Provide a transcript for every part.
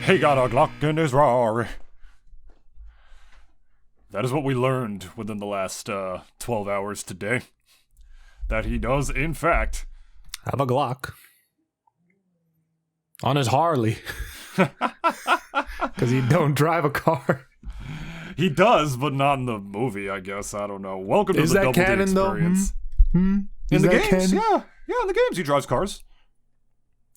He got a Glock in his Rari. That is what we learned within the last 12 hours today. That he does, in fact, have a Glock on his Harley. Because he don't drive a car. He does, but not in the movie, I guess. I don't know. Welcome to the Double D Experience. Though? In the games, canon? Yeah, in the games he drives cars.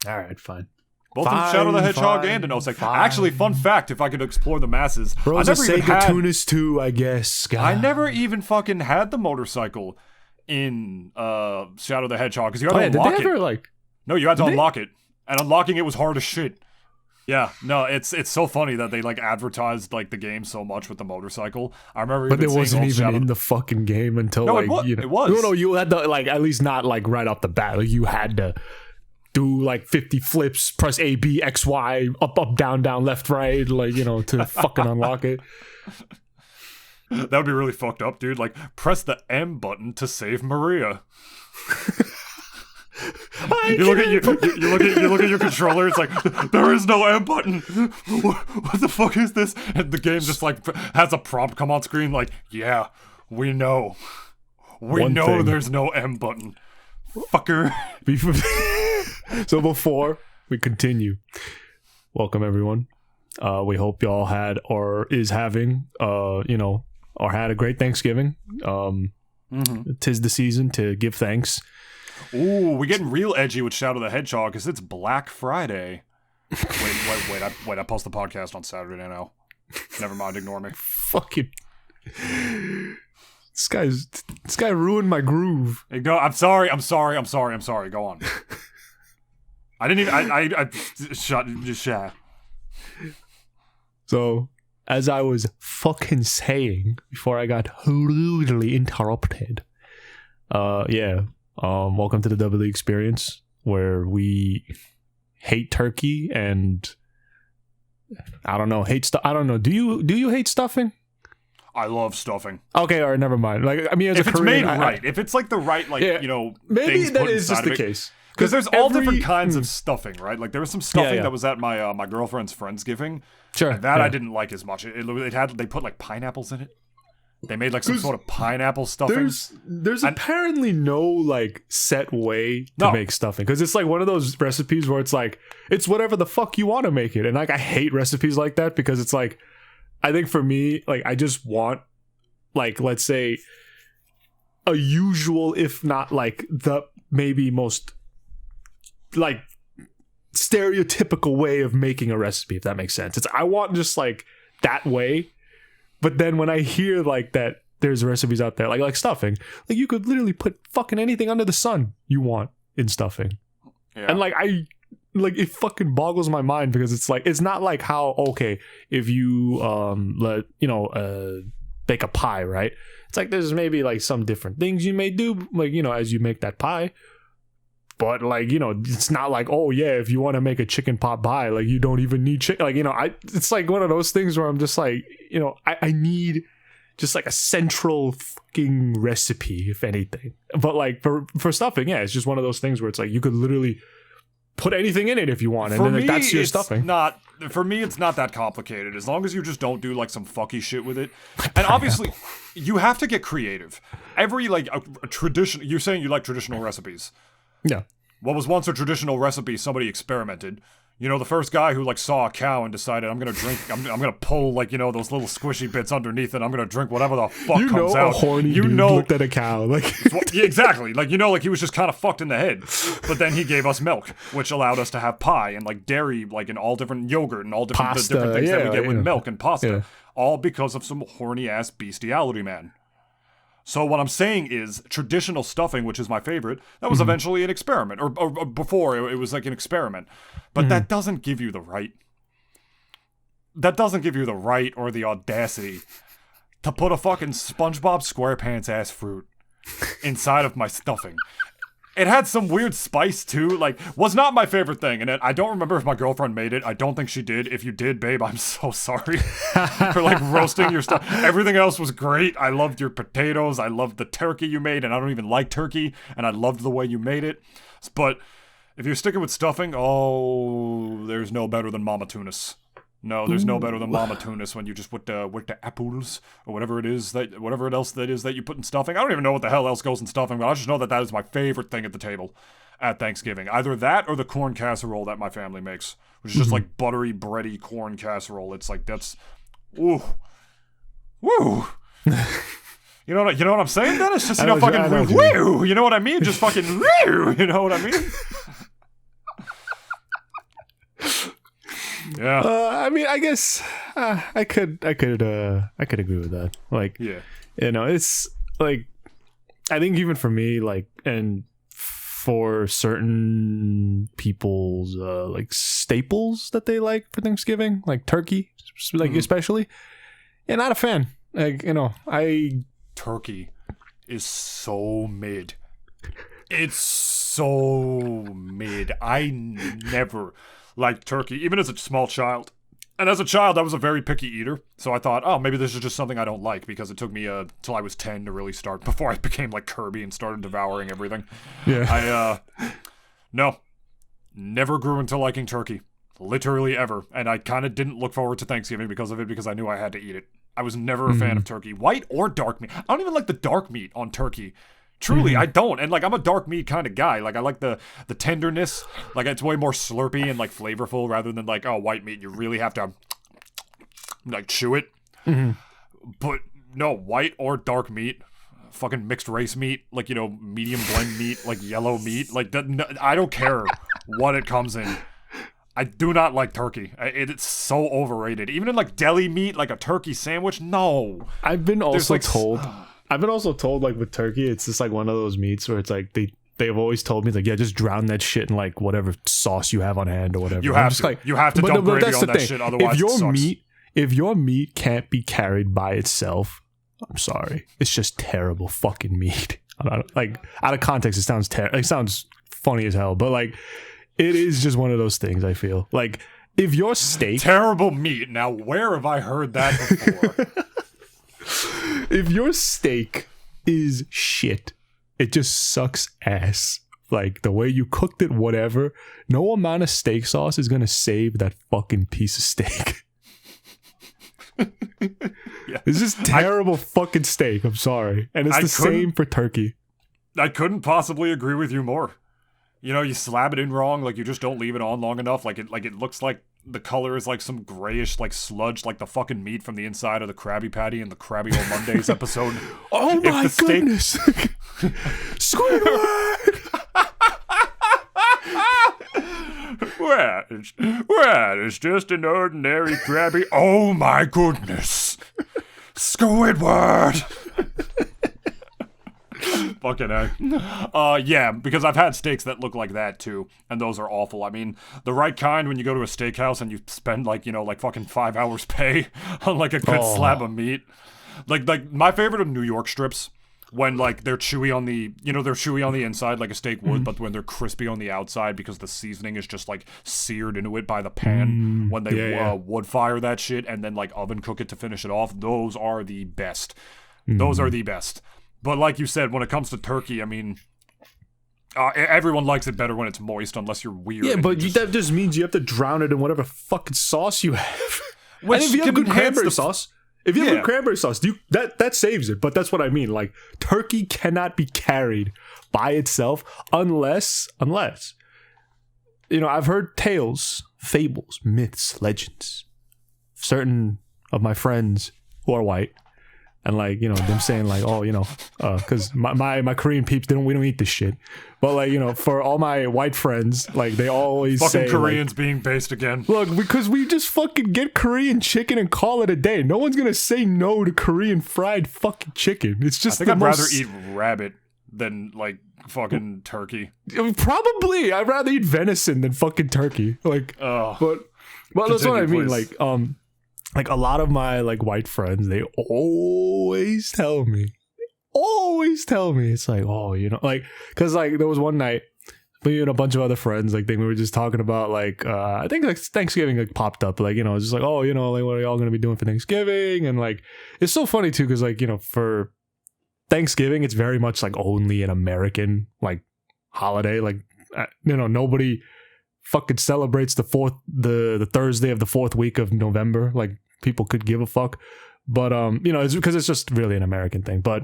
All right, fine. Both in Shadow the Hedgehog and in Osek. Actually, fun fact, if I could explore the masses. Bro's a Nintoonist too, I guess. God. I never even fucking had the motorcycle in Shadow the Hedgehog, because you had to unlock it. No, you had to unlock it. And unlocking it was hard as shit. Yeah, no, it's so funny that they like advertised like the game so much with the motorcycle. I remember, but it wasn't even in the fucking game until it was. No, you had to like at least not like right off the bat. Like, you had to do like 50 flips, press A, B, X, Y, up, down, left, right, like to fucking unlock it. That would be really fucked up, dude. Like, press the M button to save Maria. You look at your controller. It's like, there is no M button. What the fuck is this? And the game just like has a prompt come on screen. Like, yeah, we know there's no M button, fucker. So before we continue, welcome everyone. We hope y'all had or is having or had a great Thanksgiving. Tis the season to give thanks. Ooh, we're getting real edgy with Shadow the Hedgehog because it's Black Friday. Wait, I post the podcast on Saturday now. Never mind, ignore me. Fucking This guy ruined my groove. Hey, go. I'm sorry. Go on. I didn't even I shut. So, as I was fucking saying before I got rudely interrupted. Welcome to the Double D Experience, where we hate turkey and I don't know. Do you hate stuffing? I love stuffing. Okay, all right, never mind. Like, I mean, as if a it's Korean, made right, if it's like the right, like maybe things that put is just the it. case. Because there's all different kinds of stuffing, right? Like there was some stuffing that was at my my girlfriend's Friendsgiving. Sure, and that I didn't like as much. They put like pineapples in it. They made like some sort of pineapple stuffing. There's apparently no like set way to make stuffing, because it's like one of those recipes where it's like it's whatever the fuck you want to make it, and like I hate recipes like that because it's like I think for me like I just want like let's say a usual, if not like the maybe most like stereotypical way of making a recipe, if that makes sense. It's I want just like that way. But then when I hear like that there's recipes out there like stuffing, like you could literally put fucking anything under the sun you want in stuffing. Yeah. And like it fucking boggles my mind because it's like it's not like how if you bake a pie, right? It's like there's maybe like some different things you may do like as you make that pie. But like it's not like if you want to make a chicken pot pie, like you don't even need chicken. Like it's like one of those things where I'm just like I need just like a central fucking recipe, if anything. But like for stuffing, it's just one of those things where it's like you could literally put anything in it if you want, and then like that's your stuffing. For me, it's not that complicated as long as you just don't do like some fucky shit with it. And obviously, you have to get creative. Every like a tradition. You're saying you like traditional recipes. Yeah. What was once a traditional recipe, somebody experimented. The first guy who like saw a cow and decided I'm gonna pull like those little squishy bits underneath it. I'm gonna drink whatever the fuck comes out. A horny dude looked at a cow like exactly. Like like he was just kind of fucked in the head. But then he gave us milk, which allowed us to have pie and like dairy, like in all different yogurt and all different pasta, the different things that we get with milk and pasta. All because of some horny ass bestiality, man. So what I'm saying is traditional stuffing, which is my favorite, that was eventually an experiment. Or before, it was like an experiment. But that doesn't give you the right. That doesn't give you the right or the audacity to put a fucking SpongeBob SquarePants ass fruit inside of my stuffing. It had some weird spice too, like, was not my favorite thing. And I don't remember if my girlfriend made it. I don't think she did. If you did, babe, I'm so sorry for like roasting your stuff. Everything else was great. I loved your potatoes. I loved the turkey you made, and I don't even like turkey, and I loved the way you made it. But if you're sticking with stuffing, there's no better than Nintoonist. No, there's no better than Mama Tunis when you just with the apples or whatever else that is that you put in stuffing. I don't even know what the hell else goes in stuffing, but I just know that is my favorite thing at the table at Thanksgiving. Either that or the corn casserole that my family makes, which is just like buttery, bready corn casserole. It's like that's, ooh, woo. You know what I'm saying, Dennis? Just fucking woo. You know what I mean? Just fucking woo. You know what I mean? Yeah. I mean, I guess I could agree with that. Like, yeah, it's like, I think even for me, like, and for certain people's like staples that they like for Thanksgiving, like turkey, like especially, and not a fan. Like, turkey is so mid. It's so mid. I never liked turkey, even as a small child. And as a child, I was a very picky eater. So I thought, oh, maybe this is just something I don't like, because it took me till I was 10 to really start, before I became like Kirby and started devouring everything. Yeah. No, never grew into liking turkey. Literally ever. And I kind of didn't look forward to Thanksgiving because of it, because I knew I had to eat it. I was never a fan of turkey, white or dark meat. I don't even like the dark meat on turkey. Truly, I don't. And like, I'm a dark meat kind of guy. Like, I like the tenderness. Like, it's way more slurpy and like flavorful, rather than like, oh, white meat, you really have to like chew it. But no, white or dark meat, fucking mixed race meat, like, medium blend meat, like yellow meat, like I don't care what it comes in. I do not like turkey. It's so overrated. Even in like deli meat, like a turkey sandwich, no. I've been also told like with turkey, it's just like one of those meats where it's like they've always told me, like, yeah, just drown that shit in like whatever sauce you have on hand or whatever. You have to dump gravy on that shit, otherwise if your meat can't be carried by itself, I'm sorry, it's just terrible fucking meat. Like, out of context, it sounds it sounds funny as hell, but like, it is just one of those things. I feel like if your steak, terrible meat. Now, where have I heard that before? If your steak is shit, it just sucks ass. Like, the way you cooked it, whatever, no amount of steak sauce is gonna save that fucking piece of steak. Yeah. It's just terrible fucking steak. I'm sorry, and it's the same for turkey. I couldn't possibly agree with you more. You slab it in wrong, like you just don't leave it on long enough, like it looks like the color is like some grayish like sludge, like the fucking meat from the inside of the Krabby Patty in the Krabby Old Mondays episode. Oh my goodness! Squidward! Well, it's just an ordinary Krabby. Oh my goodness! Squidward! Fucking A. Yeah, because I've had steaks that look like that too, and those are awful. I mean, the right kind, when you go to a steakhouse and you spend like, like fucking 5 hours pay on like a good slab of meat. Like my favorite are New York strips, when like they're chewy on the, they're chewy on the inside like a steak would, but when they're crispy on the outside because the seasoning is just like seared into it by the pan when they wood fire that shit and then like oven cook it to finish it off. Those are the best. Those are the best. But like you said, when it comes to turkey, I mean, everyone likes it better when it's moist, unless you're weird. Yeah, but that just means you have to drown it in whatever fucking sauce you have. Which, and if you have good cranberry sauce, that saves it. But that's what I mean. Like, turkey cannot be carried by itself unless, I've heard tales, fables, myths, legends. Certain of my friends who are white. And like, them saying like, oh, because my Korean peeps, we don't eat this shit. But like, for all my white friends, like they always fucking say Koreans like, being based again. Look, because we just fucking get Korean chicken and call it a day. No one's gonna say no to Korean fried fucking chicken. It's just I think I'd rather eat rabbit than like fucking turkey. Probably, I'd rather eat venison than fucking turkey. Like, but that's what I mean. Please. Like a lot of my like white friends, they always tell me, it's like, oh, like, because like there was one night, me and a bunch of other friends, like we were just talking about like, I think like Thanksgiving like popped up, like, it's just like, oh, like what are y'all gonna be doing for Thanksgiving? And like, it's so funny too, because like, for Thanksgiving, it's very much like only an American like holiday, like, nobody fucking celebrates the Thursday of the 4th week of November. Like, people could give a fuck. But it's because it's just really an American thing. But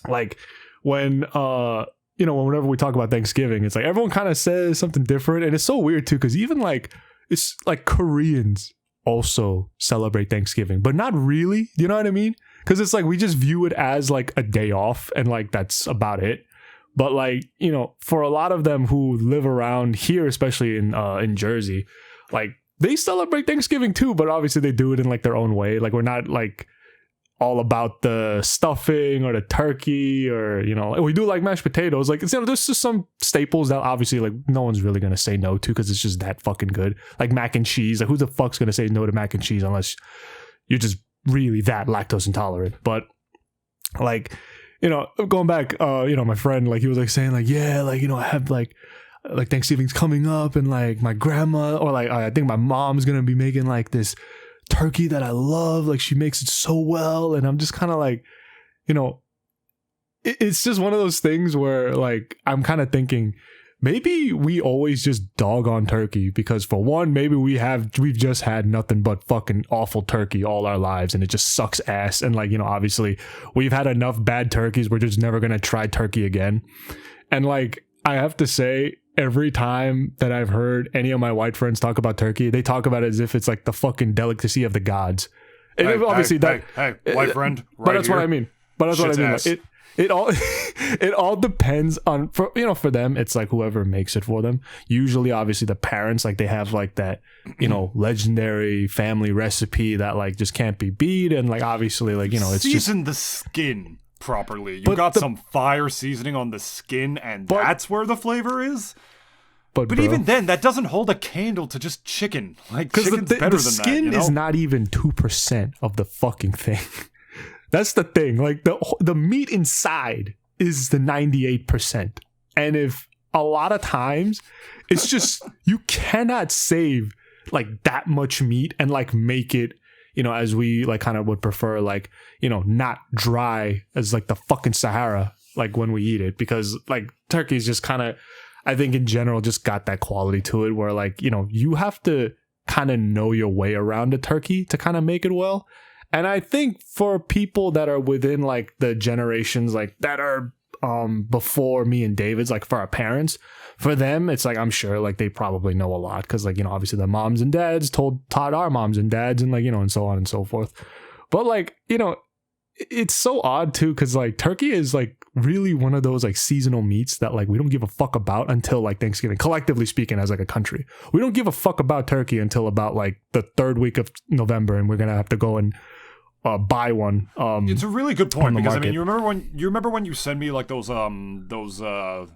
like when whenever we talk about Thanksgiving, it's like everyone kind of says something different, and it's so weird too, because even like it's like Koreans also celebrate Thanksgiving, but not really. You know what I mean? Because it's like we just view it as like a day off, and like that's about it. But like, for a lot of them who live around here, especially in Jersey, like they celebrate Thanksgiving too, but obviously they do it in like their own way. Like we're not like all about the stuffing or the turkey, or we do like mashed potatoes. Like, there's just some staples that obviously like no one's really gonna say no to because it's just that fucking good. Like mac and cheese. Like, who the fuck's gonna say no to mac and cheese unless you're just really that lactose intolerant? But like, going back, my friend, like, he was like saying like, yeah, like, I have like Thanksgiving's coming up, and like my grandma, or like I think my mom's gonna be making like this turkey that I love. Like, she makes it so well, and I'm just kind of like, it's just one of those things where like I'm kind of thinking maybe we always just dog on turkey because, for one, maybe we've just had nothing but fucking awful turkey all our lives, and it just sucks ass. And like, obviously we've had enough bad turkeys, we're just never gonna try turkey again. And like, I have to say, every time that I've heard any of my white friends talk about turkey, they talk about it as if it's like the fucking delicacy of the gods. And obviously white friend, right? But that's here. what I mean. But that's what I mean. Like, it all it all depends on, for them, it's like whoever makes it for them. Usually, obviously, the parents, like, they have like that legendary family recipe that like just can't be beat, and like obviously, like, it's season the skin properly. You got some fire seasoning on the skin, and that's where the flavor is. But even then, that doesn't hold a candle to just chicken. Like, chicken's better than that. The skin is not even 2% of the fucking thing. That's the thing. Like, the meat inside is the 98%. And if a lot of times it's just, you cannot save like that much meat and like make it, as we like kind of would prefer, like, not dry as like the fucking Sahara, like when we eat it, because like turkey is just kind of, I think in general, just got that quality to it where like, you have to kind of know your way around a turkey to kind of make it well. And I think for people that are within like the generations like that are before me and David's, like for our parents, for them, it's like, I'm sure like they probably know a lot because like, obviously the moms and dads taught our moms and dads, and like, and so on and so forth. But like, it's so odd too, because like turkey is like really one of those like seasonal meats that like we don't give a fuck about until like Thanksgiving. Collectively speaking, as like a country, we don't give a fuck about turkey until about like the 3rd week of November, and we're gonna have to go and buy one. It's a really good point, because I mean, you remember when you send me like those YouTube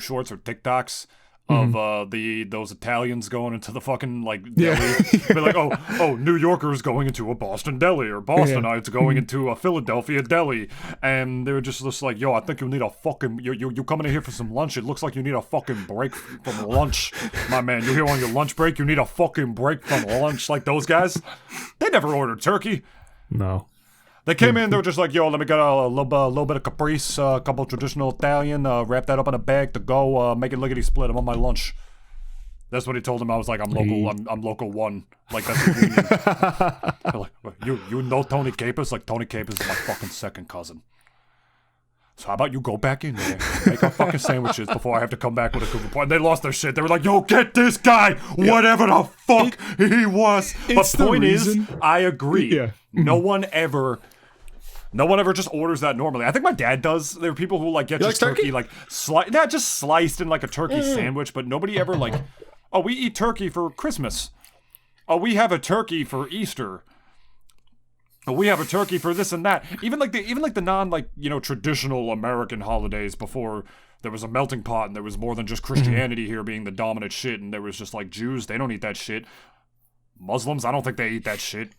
shorts or TikToks of those Italians going into the fucking like deli. They're like, oh, New Yorkers going into a Boston deli, or Bostonites going into a Philadelphia deli, and they were just like, yo, I think you need a fucking you coming in here for some lunch. It looks like you need a fucking break from lunch, my man. You're here on your lunch break. You need a fucking break from lunch. Like those guys, they never ordered turkey. No. They came in, they were just like, yo, let me get a little bit of caprese, a couple traditional Italian, wrap that up in a bag to go, make it lickety split. I'm on my lunch. That's what he told him. I was like, I'm local one. Like, that's the union. Like, you know Tony Capers? Like, Tony Capers is my fucking second cousin. So how about you go back in there, make our fucking sandwiches before I have to come back with a good report. And they lost their shit. They were like, yo, get this guy, whatever the fuck he was. But point is, I agree. Yeah. No one ever just orders that normally. I think my dad does. There are people who like get just turkey like just sliced in like a turkey sandwich, but nobody ever like, oh, we eat turkey for Christmas. Oh, we have a turkey for Easter. Oh, we have a turkey for this and that. Even like the non like, traditional American holidays before there was a melting pot and there was more than just Christianity here being the dominant shit, and there was just like Jews, they don't eat that shit. Muslims, I don't think they eat that shit.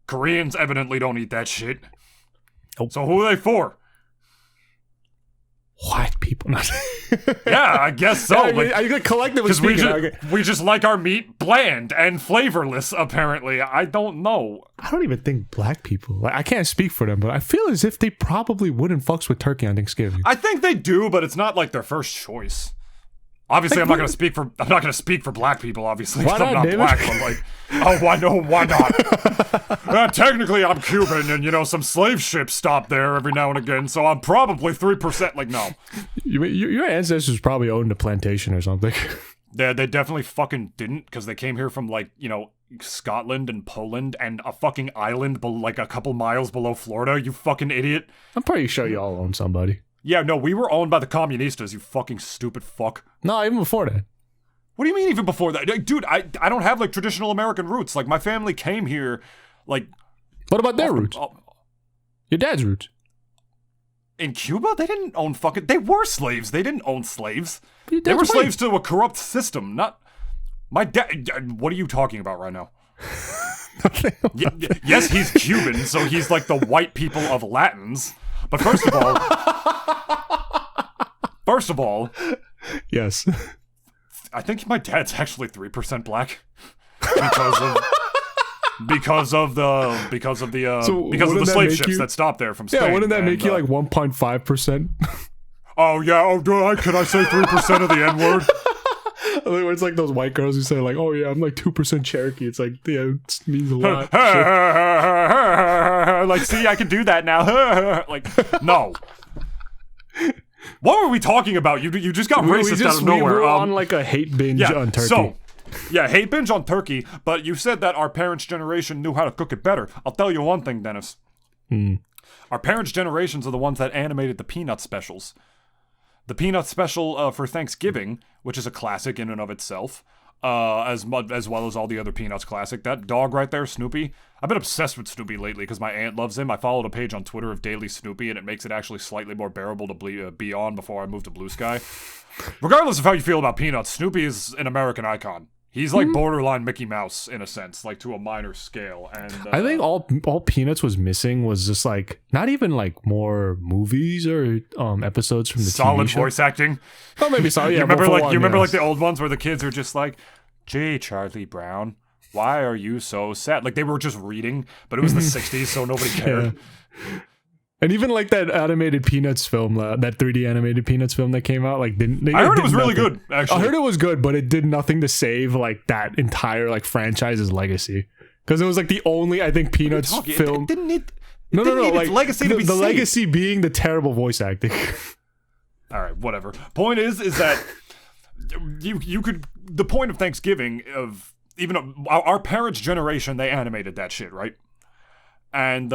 Koreans evidently don't eat that shit. Nope. So who are they for? White people. Yeah, I guess so. Yeah, collectively speaking, we just like our meat bland and flavorless, apparently. I don't know. I don't even think black people, like, I can't speak for them, but I feel as if they probably wouldn't fucks with turkey on Thanksgiving. I think they do, but it's not like their first choice. Obviously, Like, I'm not going to speak for black people, obviously, Why because I'm not, not David? black, but like, oh, why not? Technically, I'm Cuban, and, you know, some slave ships stop there every now and again, so I'm probably 3%, like, no. Your ancestors probably owned a plantation or something. They definitely fucking didn't, because they came here from, like, you know, Scotland and Poland and a fucking island like a couple miles below Florida, you fucking idiot. I'm pretty sure y'all own somebody. Yeah, no, we were owned by the communistas, you fucking stupid fuck. No, even before that. What do you mean even before that? Dude, I don't have, like, traditional American roots. Like, my family came here, like... What about their roots? Your dad's roots. In Cuba? They didn't own fucking... They were slaves. They didn't own slaves. They were white. slaves to a corrupt system, not... My dad... What are you talking about right now? Yes, he's Cuban, so he's like the white people of Latins. But first of all... Yes. I think my dad's actually 3% black because of the slave ships that stopped there from Spain. Yeah, wouldn't that make you like 1.5%? Oh yeah, can I say 3% of the N-word? It's like those white girls who say like, "Oh yeah, I'm like 2% Cherokee." It's like, yeah, it means a lot. Like, see, I can do that now. Like, no. What were we talking about? You just got racist out of nowhere. We were on like a hate binge on turkey. So, hate binge on turkey, but you said that our parents' generation knew how to cook it better. I'll tell you one thing, Dennis. Our parents' generations are the ones that animated the Peanut specials. The Peanut special for Thanksgiving, which is a classic in and of itself, as well as all the other Peanuts classic. That dog right there, Snoopy. I've been obsessed with Snoopy lately because my aunt loves him. I followed a page on Twitter of Daily Snoopy, and it makes it actually slightly more bearable to be on before I move to Blue Sky. Regardless of how you feel about Peanuts, Snoopy is an American icon. He's like borderline Mickey Mouse in a sense, like to a minor scale. And I think all Peanuts was missing was just like not even like more movies or episodes from the solid TV show. voice acting. Oh, maybe so. Yeah, you remember like the old ones where the kids are just like, "Gee, Charlie Brown, why are you so sad?" Like they were just reading, but it was the '60s, so nobody cared. Yeah. And even like that animated Peanuts film, that 3D animated Peanuts film that came out, like I heard it was really good. Actually, I heard it was good, but it did nothing to save like that entire like franchise's legacy because it was like the only I think Peanuts film. No, like its legacy to be the saved. legacy being the terrible voice acting. All right, whatever. Point is that you could the point of Thanksgiving of even our parents' generation, they animated that shit, right? And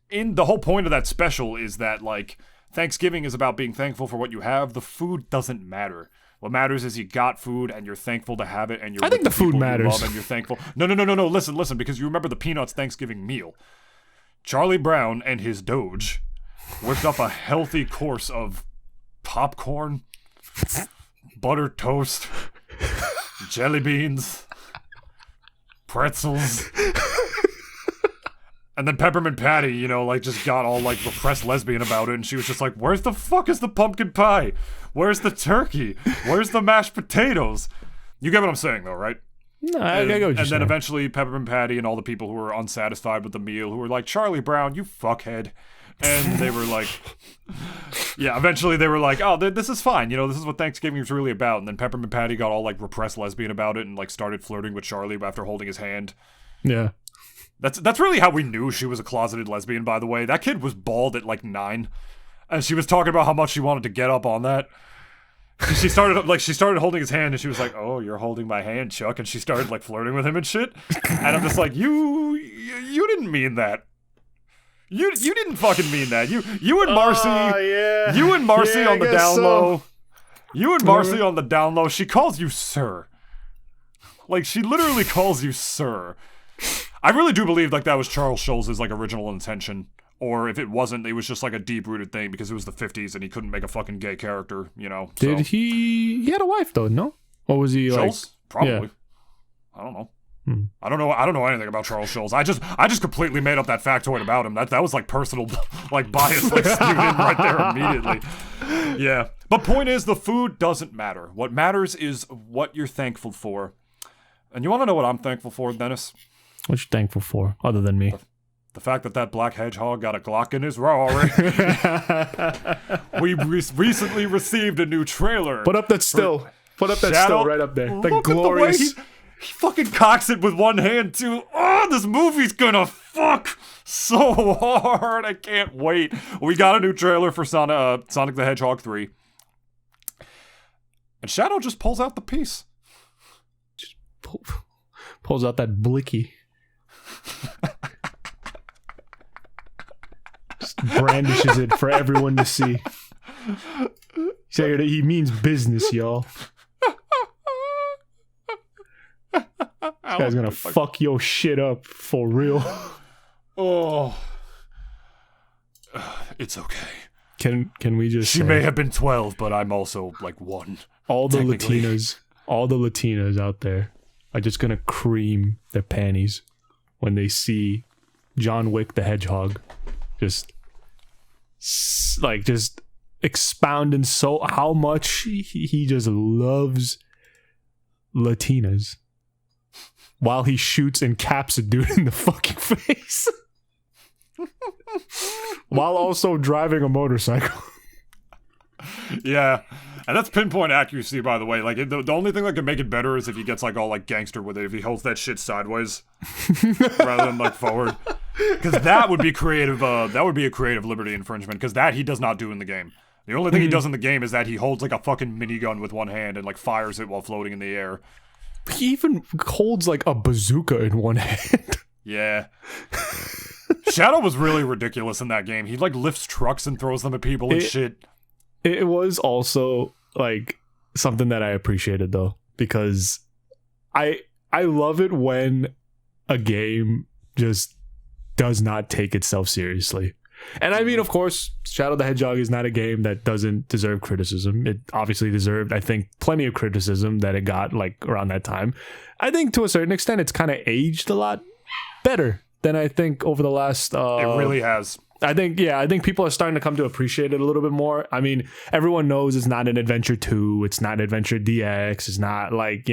in the whole point of that special is that, like, Thanksgiving is about being thankful for what you have. The food doesn't matter. What matters is you got food and you're thankful to have it, and you're I think the food matters. And you're thankful. No. Listen, because you remember the Peanuts Thanksgiving meal. Charlie Brown and his Doge whipped up a healthy course of popcorn, buttered toast, jelly beans, pretzels. And then Peppermint Patty, you know, like, just got all, like, repressed lesbian about it, and she was just like, where's the fuck is the pumpkin pie? Where's the turkey? Where's the mashed potatoes? You get what I'm saying, though, right? No, I get what you're saying. And then eventually Peppermint Patty and all the people who were unsatisfied with the meal, who were like, Charlie Brown, you fuckhead. And they were like, yeah, eventually they were like, oh, this is fine. You know, this is what Thanksgiving is really about. And then Peppermint Patty got all, like, repressed lesbian about it and, like, started flirting with Charlie after holding his hand. Yeah. That's really how we knew she was a closeted lesbian, by the way. That kid was bald at like 9. And she was talking about how much she wanted to get up on that. She started holding his hand and she was like, "Oh, you're holding my hand, Chuck." And she started like flirting with him and shit. And I'm just like, you didn't mean that. You didn't fucking mean that. You and Marcy. Yeah. You and Marcy on the down low. So. You and Marcy on the down low. She calls you sir. Like, she literally calls you sir. I really do believe like that was Charles Schulz's like original intention, or if it wasn't, it was just like a deep-rooted thing because it was the 50s and he couldn't make a fucking gay character, you know. Did he had a wife though? No, or was he Schulz? Like? Probably. Yeah. I don't know. I don't know anything about Charles Schulz. I just completely made up that factoid about him. That was like personal, like bias, like skewed in right there immediately. Yeah, but point is, the food doesn't matter. What matters is what you're thankful for. And you want to know what I'm thankful for, Dennis? What you thankful for, other than me? The fact that black hedgehog got a Glock in his Rory. We recently received a new trailer. Put up that still. Put up that still right up there. The glorious. He fucking cocks it with one hand, too. Oh, this movie's gonna fuck so hard. I can't wait. We got a new trailer for Sonic the Hedgehog 3. And Shadow just pulls out the piece. Just pulls out that blicky. Just brandishes it for everyone to see. He means business, y'all. This guy's gonna fuck your shit up for real. Oh. It's okay. Can we just She may have been 12, but I'm also like 1. All the Latinas out there are just gonna cream their panties when they see John Wick the Hedgehog just expounding so how much he just loves Latinas while he shoots and caps a dude in the fucking face while also driving a motorcycle. Yeah, and that's pinpoint accuracy, by the way. Like the only thing that can make it better is if he gets like all like gangster with it, if he holds that shit sideways rather than like forward, because that would be creative. That would be a creative liberty infringement, because that he does not do in the game. The only thing he does in the game is that he holds like a fucking minigun with one hand and like fires it while floating in the air. He even holds like a bazooka in one hand. Yeah. Shadow was really ridiculous in that game. He like lifts trucks and throws them at people and shit. It was also like something that I appreciated though, because I love it when a game just does not take itself seriously. And I mean, of course, Shadow the Hedgehog is not a game that doesn't deserve criticism. It obviously deserved, I think, plenty of criticism that it got like around that time. I think to a certain extent, it's kind of aged a lot better than I think over the last... it really has. I think people are starting to come to appreciate it a little bit more. I mean, everyone knows it's not an Adventure 2. It's not Adventure DX. It's not like,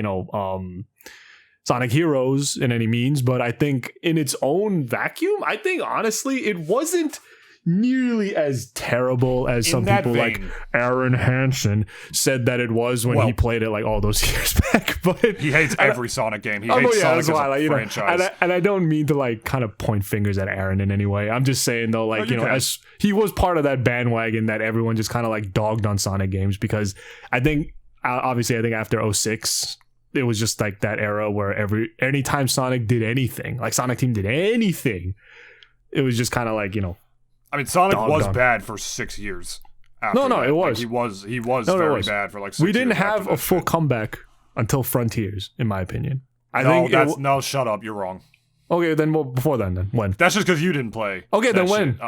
Sonic Heroes in any means. But I think in its own vacuum, I think honestly, it wasn't nearly as terrible as some people like Aaron Hansen said that it was when he played it like all those years back. But he hates every Sonic game. He hates Sonic as a franchise. And I don't mean to like kind of point fingers at Aaron in any way. I'm just saying though, like, as he was part of that bandwagon that everyone just kind of like dogged on Sonic games, because I think after 06, it was just like that era where anytime Sonic did anything, like Sonic Team did anything, it was just kind of like, I mean, Sonic was bad for 6 years. No, it was. Like, he was very bad for like 6 years. We didn't have a full comeback until Frontiers, in my opinion. No, shut up. You're wrong. Okay, then before then when? That's just because you didn't play. Okay, then when?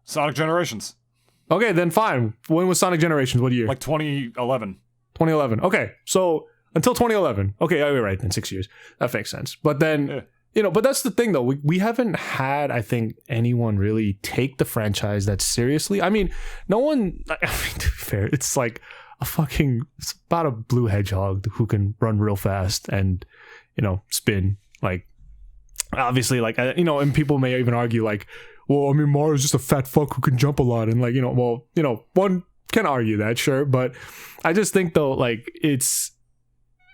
Sonic Generations. Okay, then fine. When was Sonic Generations? What year? Like 2011. 2011. Okay, so until 2011. Okay, you're right. Then 6 years. That makes sense. But then. Yeah. But that's the thing, though. We haven't had, I think, anyone really take the franchise that seriously. I mean, no one... I mean, to be fair, it's like it's about a blue hedgehog who can run real fast and, spin. Like, obviously, like, and people may even argue, like, well, I mean, Mario's just a fat fuck who can jump a lot. And, like, one can argue that, sure. But I just think, though, like, it's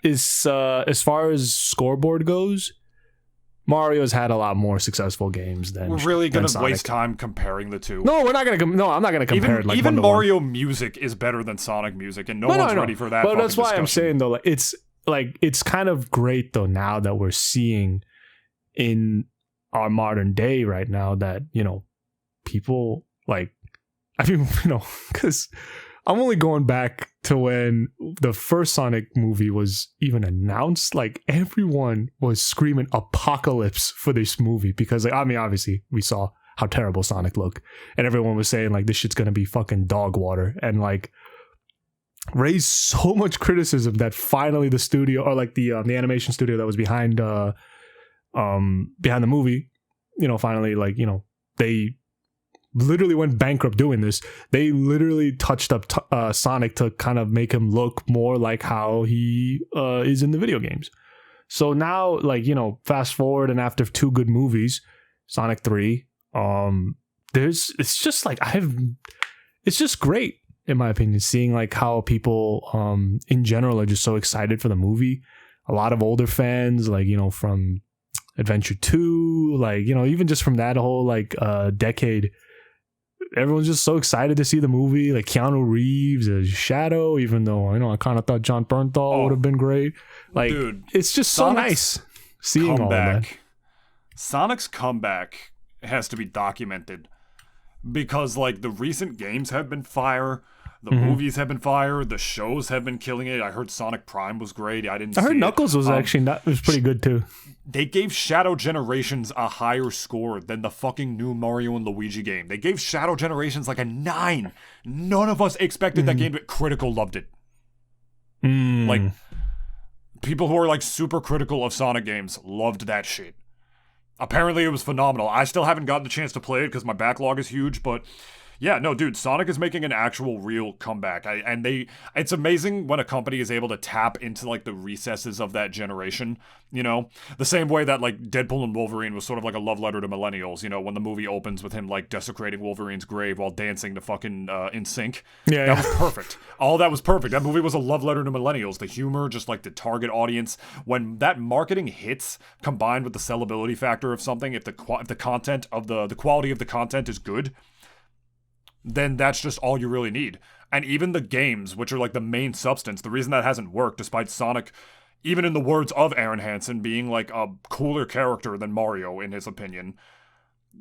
as far as scoreboard goes, Mario's had a lot more successful games than. We're really gonna waste time comparing the two. No, we're not gonna. No, I'm not gonna compare it. Like even Mario music is better than Sonic music, and no one's ready for that. But that's why I'm saying though, it's kind of great though now that we're seeing in our modern day right now that people like. I mean, because I'm only going back to when the first Sonic movie was even announced. Like, everyone was screaming apocalypse for this movie because, like, I mean, obviously we saw how terrible Sonic looked, and everyone was saying like this shit's gonna be fucking dog water, and like raised so much criticism that finally the studio, or like the animation studio that was behind the movie, finally, like, they literally went bankrupt doing this. They literally touched up Sonic to kind of make him look more like how he is in the video games. So now, like, fast forward, and after 2 good movies, Sonic 3. It's just like it's just great in my opinion, seeing like how people in general are just so excited for the movie. A lot of older fans, like, you know, from Adventure 2, like, you know, even just from that whole like decade, everyone's just so excited to see the movie. Like Keanu Reeves as Shadow, even though, you know, I kind of thought John Bernthal would have been great. Like, dude, it's just so nice seeing all of that. Sonic's comeback has to be documented because, like, the recent games have been fire. The movies have been fire. The shows have been killing it. I heard Sonic Prime was great. I heard Knuckles was actually was pretty good too. They gave Shadow Generations a higher score than the fucking new Mario and Luigi game. They gave Shadow Generations like a 9. None of us expected that game, but Critical loved it. Like, people who are like super critical of Sonic games loved that shit. Apparently it was phenomenal. I still haven't gotten the chance to play it because my backlog is huge, but yeah, no, dude, Sonic is making an actual real comeback. It's amazing when a company is able to tap into like the recesses of that generation, you know? The same way that like Deadpool and Wolverine was sort of like a love letter to millennials, you know, when the movie opens with him like desecrating Wolverine's grave while dancing to fucking In Sync. Yeah, that was perfect. All that was perfect. That movie was a love letter to millennials. The humor, just like the target audience. When that marketing hits, combined with the sellability factor of something, if the content of the quality of the content is good, then that's just all you really need. And even the games, which are like the main substance, the reason that hasn't worked, despite Sonic, even in the words of Aaron Hansen, being like a cooler character than Mario, in his opinion,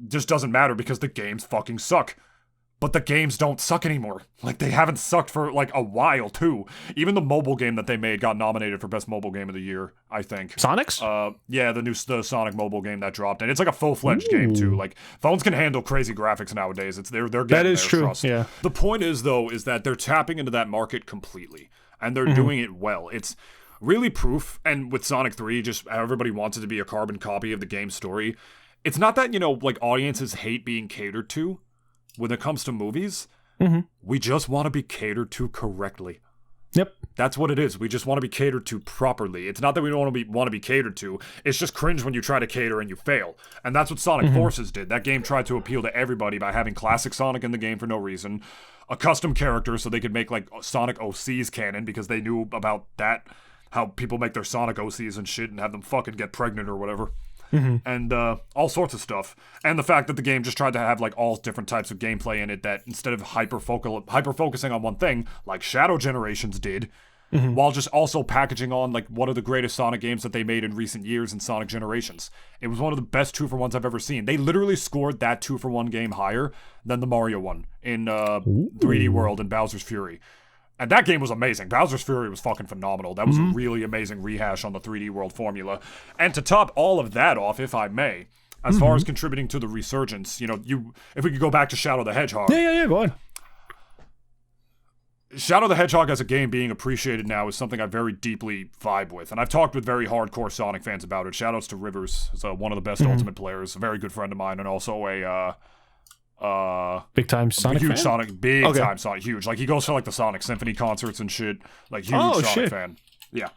just doesn't matter because the games fucking suck. But the games don't suck anymore. Like, they haven't sucked for, like, a while, too. Even the mobile game that they made got nominated for Best Mobile Game of the Year, I think. Sonic's? Yeah, the Sonic mobile game that dropped. And it's like a full-fledged game, too. Like, phones can handle crazy graphics nowadays. They're getting that is true. Trust. Yeah. The point is, though, is that they're tapping into that market completely. And they're doing it well. It's really proof, and with Sonic 3, just how everybody wants it to be a carbon copy of the game's story. It's not that, you know, like, audiences hate being catered to. When it comes to movies, we just want to be catered to correctly. Yep. That's what it is. We just want to be catered to properly. It's not that we don't want to be catered to. It's just cringe when you try to cater and you fail. And that's what Sonic Forces did. That game tried to appeal to everybody by having classic Sonic in the game for no reason, a custom character so they could make like Sonic OCs canon because they knew about that, how people make their Sonic OCs and shit and have them fucking get pregnant or whatever. And all sorts of stuff. And the fact that the game just tried to have like all different types of gameplay in it that instead of hyper-focusing on one thing, like Shadow Generations did, while just also packaging on like one of the greatest Sonic games that they made in recent years in Sonic Generations. It was one of the best 2-for-1s I've ever seen. They literally scored that 2-for-1 game higher than the Mario one in 3D World and Bowser's Fury. And that game was amazing. Bowser's Fury was fucking phenomenal. That was a really amazing rehash on the 3D World formula. And to top all of that off, if I may, as far as contributing to the resurgence, you know, if we could go back to Shadow the Hedgehog. Yeah, go on. Shadow the Hedgehog as a game being appreciated now is something I very deeply vibe with. And I've talked with very hardcore Sonic fans about it. Shoutouts to Rivers, who's one of the best Ultimate players, a very good friend of mine, and also a big time Sonic huge fan? Sonic, big time Sonic, huge. Like, he goes to like the Sonic Symphony concerts and shit. Like, huge Sonic fan. Yeah,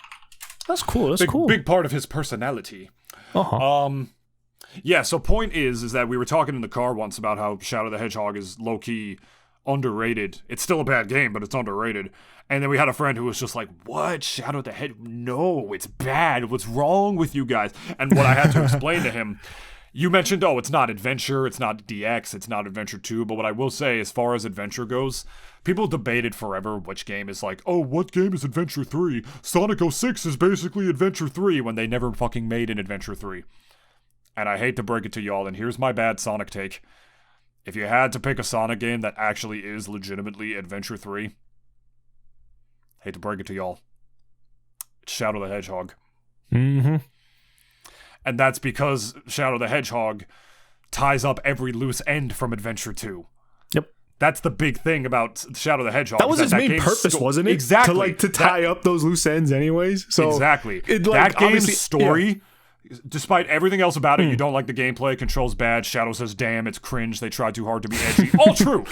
that's cool. Big part of his personality. Yeah. So point is that we were talking in the car once about how Shadow the Hedgehog is low key underrated. It's still a bad game, but it's underrated. And then we had a friend who was just like, "What? Shadow the Hedgehog? No, it's bad. What's wrong with you guys?" And what I had to explain to him. You mentioned, it's not Adventure, it's not DX, it's not Adventure 2, but what I will say, as far as Adventure goes, people debated forever which game is like, what game is Adventure 3? Sonic 06 is basically Adventure 3, when they never fucking made an Adventure 3. And I hate to break it to y'all, and here's my bad Sonic take. If you had to pick a Sonic game that actually is legitimately Adventure 3, hate to break it to y'all, it's Shadow the Hedgehog. And that's because Shadow the Hedgehog ties up every loose end from Adventure 2. Yep. That's the big thing about Shadow the Hedgehog. That was his main purpose, wasn't it? Exactly. To tie up those loose ends anyways. So exactly. That game's story, despite everything else about it, you don't like the gameplay, control's bad, Shadow says, damn, it's cringe, they tried too hard to be edgy. All true.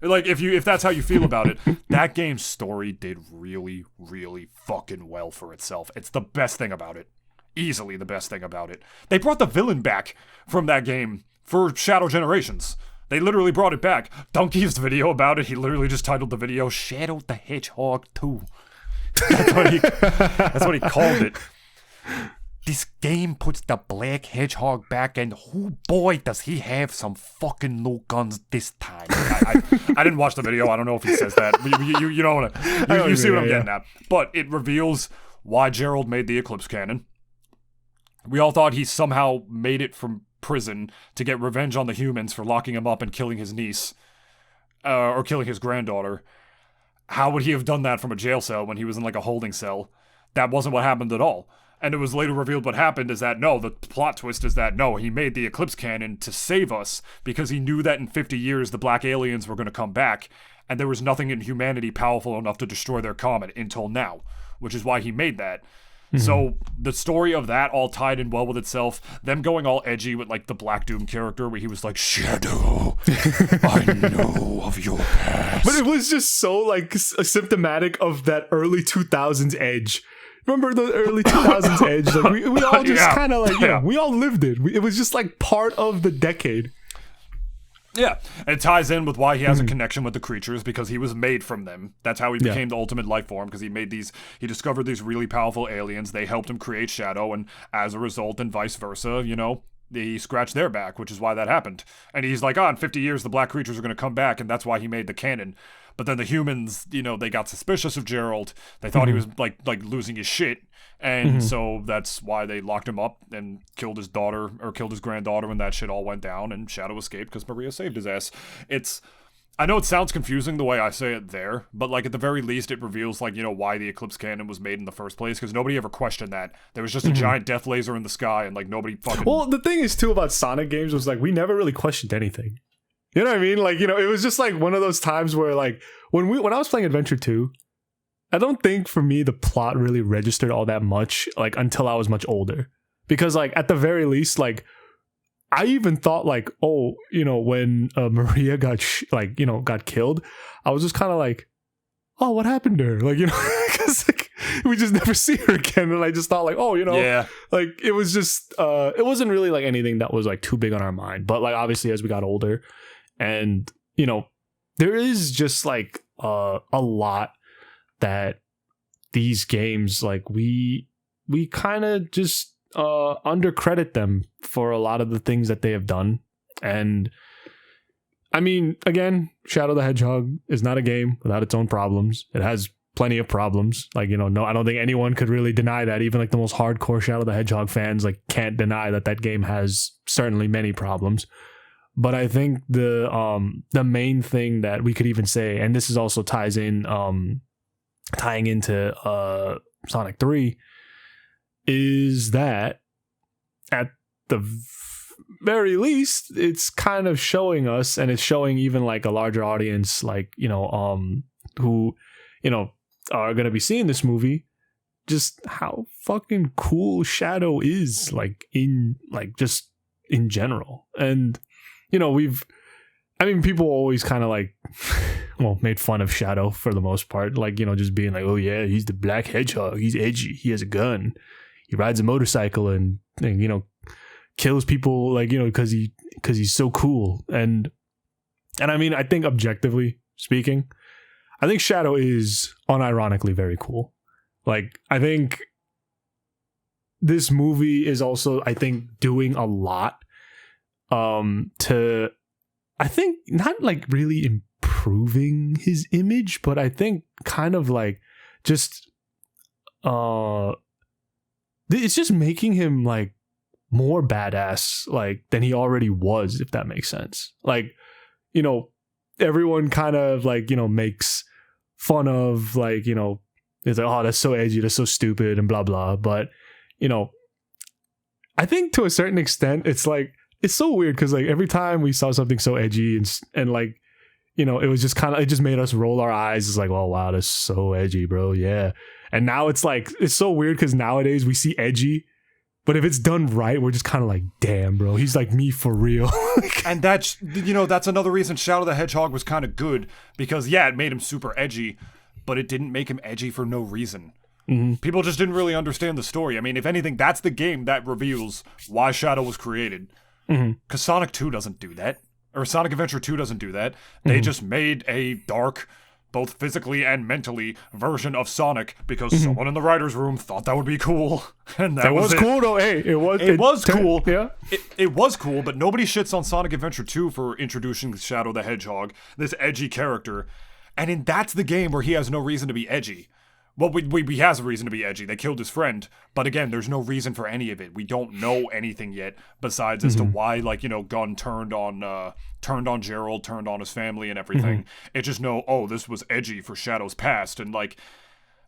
Like, if that's how you feel about it, that game's story did really, really fucking well for itself. It's the best thing about it. Easily the best thing about it. They brought the villain back from that game for Shadow Generations. They literally brought it back. Donkey's video about it, he literally just titled the video Shadow the Hedgehog 2. That's what he called it. This game puts the black hedgehog back, and oh boy, does he have some fucking no guns this time. I didn't watch the video. I don't know if he says that. You know what you see what I'm getting at. But it reveals why Gerald made the Eclipse Cannon. We all thought he somehow made it from prison to get revenge on the humans for locking him up and killing his niece, or killing his granddaughter. How would he have done that from a jail cell when he was in like a holding cell? That wasn't what happened at all. And it was later revealed what happened is that, no, the plot twist is that, no, he made the Eclipse Cannon to save us because he knew that in 50 years the black aliens were going to come back, and there was nothing in humanity powerful enough to destroy their comet until now, which is why he made that. Mm-hmm. So the story of that all tied in well with itself. Them going all edgy with like the Black Doom character where he was like, Shadow, I know of your past. But it was just so like symptomatic of that early 2000s edge. Remember the early 2000s edge? Like we all just kind of like, we all lived it. It was just like part of the decade. Yeah, and it ties in with why he has a connection with the creatures, because he was made from them. That's how he became the ultimate life form, because he discovered these really powerful aliens. They helped him create Shadow, and as a result, and vice versa, he scratched their back, which is why that happened. And he's like, in 50 years, the black creatures are going to come back, and that's why he made the cannon. But then the humans, they got suspicious of Gerald. They thought he was like losing his shit. And so that's why they locked him up and killed his daughter, or killed his granddaughter when that shit all went down, and Shadow escaped because Maria saved his ass. I know it sounds confusing the way I say it there, but like at the very least it reveals like, why the Eclipse Cannon was made in the first place, because nobody ever questioned that. There was just a giant death laser in the sky, and like nobody fucking... Well, the thing is too about Sonic games was like, we never really questioned anything. You know what I mean? Like, it was just like one of those times where like, when I was playing Adventure 2, I don't think for me the plot really registered all that much like until I was much older, because like at the very least, like I even thought like, when Maria got got killed, I was just kind of like, oh, what happened to her? Like, because like we just never see her again, and I just thought like, like it was just it wasn't really like anything that was like too big on our mind. But like obviously as we got older, and there is just like a lot that these games, like we kind of just undercredit them for a lot of the things that they have done. And I mean, again, Shadow the Hedgehog is not a game without its own problems. It has plenty of problems. Like, no, I don't think anyone could really deny that. Even like the most hardcore Shadow the Hedgehog fans like can't deny that game has certainly many problems. But I think the main thing that we could even say, and this is also tying into Sonic 3, is that at the very least it's kind of showing us, and it's showing even like a larger audience, like who are going to be seeing this movie, just how fucking cool Shadow is, like just in general. And people always kind of like made fun of Shadow for the most part, like, just being like, oh yeah, he's the black hedgehog, he's edgy, he has a gun, he rides a motorcycle and kills people, like, because he's so cool. And I mean, I think objectively speaking, I think Shadow is unironically very cool. Like, I think this movie is also, I think, doing a lot to, I think, not like really improving his image, but I think kind of like just it's just making him like more badass like than he already was, if that makes sense. Like, everyone kind of like, makes fun of like, it's like, oh, that's so edgy, that's so stupid and blah blah. But I think to a certain extent it's like, it's so weird because like every time we saw something so edgy and like, it was just kind of, it just made us roll our eyes. It's like, oh wow, that's so edgy, bro. Yeah. And now it's like, it's so weird because nowadays we see edgy, but if it's done right, we're just kind of like, damn, bro, he's like me for real. And that's, that's another reason Shadow the Hedgehog was kind of good, because yeah, it made him super edgy, but it didn't make him edgy for no reason. People just didn't really understand the story. I mean, if anything, that's the game that reveals why Shadow was created. Because Sonic 2 doesn't do that. Or Sonic Adventure 2 doesn't do that. They just made a dark, both physically and mentally, version of Sonic because someone in the writer's room thought that would be cool. And that was cool, though. Hey, it was cool. Yeah. It was cool, but nobody shits on Sonic Adventure 2 for introducing Shadow the Hedgehog, this edgy character. And that's the game where he has no reason to be edgy. Well, he has a reason to be edgy. They killed his friend. But again, there's no reason for any of it. We don't know anything yet besides as to why, like, you know, Gunn turned on Gerald, turned on his family and everything. It just this was edgy for Shadow's past. And, like,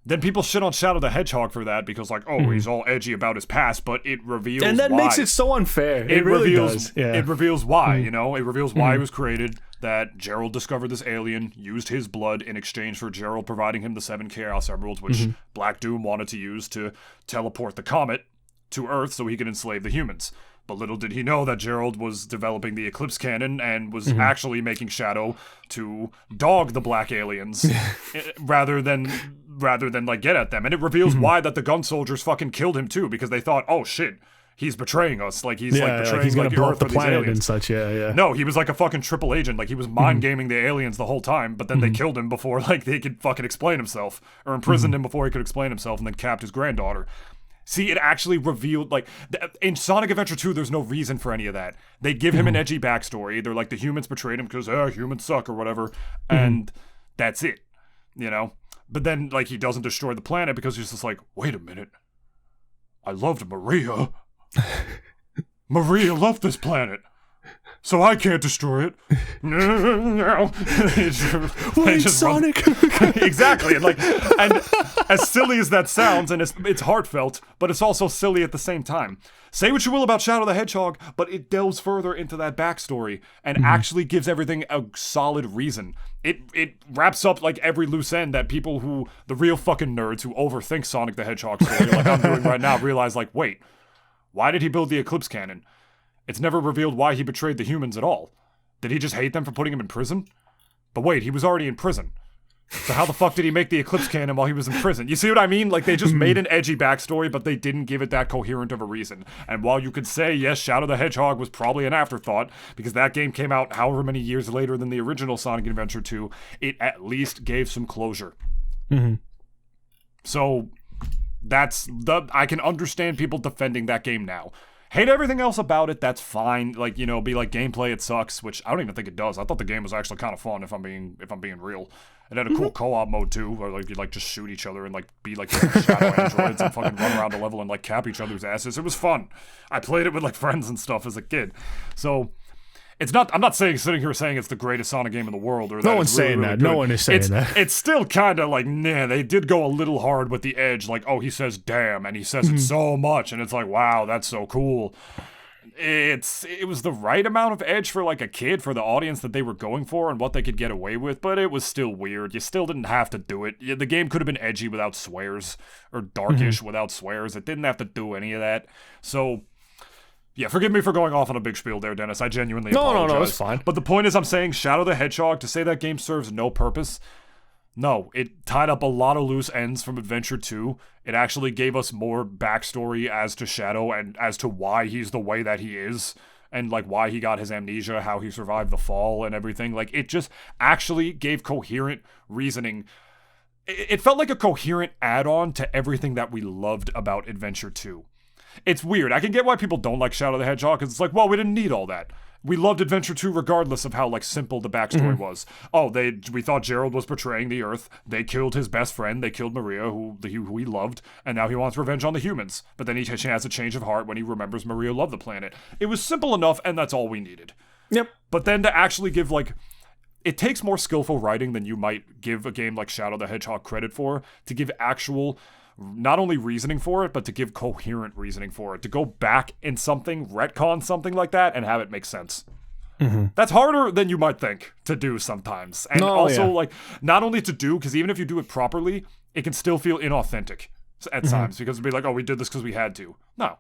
then people shit on Shadow the Hedgehog for that because, like, he's all edgy about his past, but it reveals and that why. Makes it so unfair. It really does. Yeah. It reveals why, you know? It reveals why he was created, that Gerald discovered this alien, used his blood in exchange for Gerald providing him the 7 Chaos Emeralds, which Black Doom wanted to use to teleport the comet to Earth so he could enslave the humans. But little did he know that Gerald was developing the Eclipse Cannon and was actually making Shadow to dog the black aliens rather than like get at them. And it reveals why that the gun soldiers fucking killed him too, because they thought, oh shit, he's betraying us. Like he's betraying he's gonna like blow Earth up the for these planet aliens and such. Yeah. No, he was like a fucking triple agent. Like he was mind gaming the aliens the whole time, but then they killed him before like they could fucking explain himself, or imprisoned him before he could explain himself, and then capped his granddaughter. See, it actually revealed, like, in Sonic Adventure 2, there's no reason for any of that. They give him an edgy backstory. They're like, the humans betrayed him because, humans suck or whatever. And that's it, you know? But then, like, he doesn't destroy the planet because he's just like, wait a minute. I loved Maria. Maria loved this planet. So I can't destroy it. No. Wait, Sonic. Exactly. And as silly as that sounds, and it's heartfelt, but it's also silly at the same time. Say what you will about Shadow the Hedgehog, but it delves further into that backstory and actually gives everything a solid reason. It wraps up like every loose end that people the real fucking nerds who overthink Sonic the Hedgehog story, like I'm doing right now, realize like, wait, why did he build the Eclipse Cannon? It's never revealed why he betrayed the humans at all. Did he just hate them for putting him in prison? But wait, he was already in prison. So how the fuck did he make the Eclipse Cannon while he was in prison? You see what I mean? Like, they just made an edgy backstory, but they didn't give it that coherent of a reason. And while you could say, yes, Shadow the Hedgehog was probably an afterthought, because that game came out however many years later than the original Sonic Adventure 2, it at least gave some closure. So, I can understand people defending that game now. Hate everything else about it, that's fine. Like, you know, be like, gameplay, it sucks, which I don't even think it does. I thought the game was actually kind of fun, if I'm being real. It had a cool co-op mode, too, where, like, you'd, like, just shoot each other and, like, be, like, shadow androids and fucking run around the level and, like, cap each other's asses. It was fun. I played it with, like, friends and stuff as a kid. So, I'm not sitting here saying it's the greatest Sonic game in the world. Or no one's saying that. No one is saying that. It's still kind of like, nah, they did go a little hard with the edge. Like, oh, he says damn, and he says it so much, and it's like, wow, that's so cool. It was the right amount of edge for like a kid, for the audience that they were going for and what they could get away with, but it was still weird. You still didn't have to do it. The game could have been edgy without swears, or darkish without swears. It didn't have to do any of that. So, yeah, forgive me for going off on a big spiel there, Dennis. I genuinely apologize. No, it's fine. But the point is, I'm saying Shadow the Hedgehog, to say that game serves no purpose, no, it tied up a lot of loose ends from Adventure 2. It actually gave us more backstory as to Shadow and as to why he's the way that he is, and like why he got his amnesia, how he survived the fall and everything. Like, it just actually gave coherent reasoning. It felt like a coherent add-on to everything that we loved about Adventure 2. It's weird. I can get why people don't like Shadow the Hedgehog, because it's like, well, we didn't need all that. We loved Adventure 2 regardless of how, like, simple the backstory was. Oh, we thought Gerald was betraying the Earth. They killed his best friend. They killed Maria, who he loved, and now he wants revenge on the humans. But then he has a change of heart when he remembers Maria loved the planet. It was simple enough, and that's all we needed. Yep. But then to actually give, like... It takes more skillful writing than you might give a game like Shadow the Hedgehog credit for, to give actual... not only reasoning for it, but to give coherent reasoning for it. To go back in something, retcon something like that, and have it make sense. That's harder than you might think to do sometimes. And like, not only to do, because even if you do it properly, it can still feel inauthentic at times. Because it'd be like, oh, we did this because we had to. No.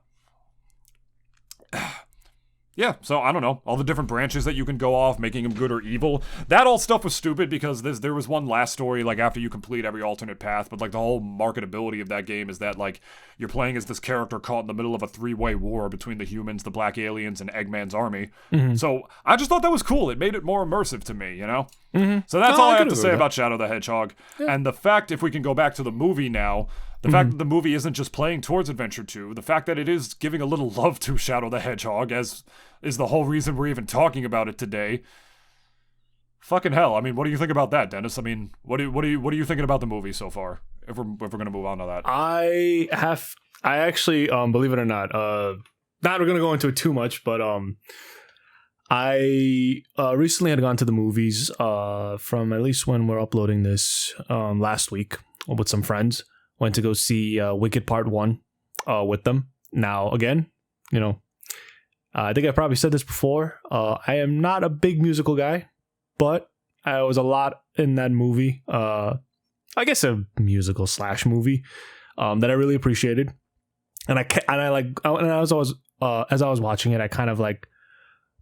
Yeah, so I don't know. All the different branches that you can go off, making him good or evil. That all stuff was stupid because there was one last story, like, after you complete every alternate path, but, like, the whole marketability of that game is that, like, you're playing as this character caught in the middle of a three-way war between the humans, the black aliens, and Eggman's army. Mm-hmm. So I just thought that was cool. It made it more immersive to me, you know? Mm-hmm. So that's all I have to say about Shadow the Hedgehog. Yeah. And the fact, if we can go back to the movie now, the fact that the movie isn't just playing towards Adventure 2, the fact that it is giving a little love to Shadow the Hedgehog, as is the whole reason we're even talking about it today. Fucking hell. I mean, what do you think about that, Dennis? I mean, what are you thinking about the movie so far? If we're gonna move on to that. I actually, believe it or not, not we're gonna go into it too much, but I recently had gone to the movies from at least when we're uploading this last week with some friends. Went to go see Wicked Part 1 with them. Now, again, you know, I think I probably said this before. I am not a big musical guy, but I was a lot in that movie. I guess a musical / movie that I really appreciated. And as I was watching it, I kind of like,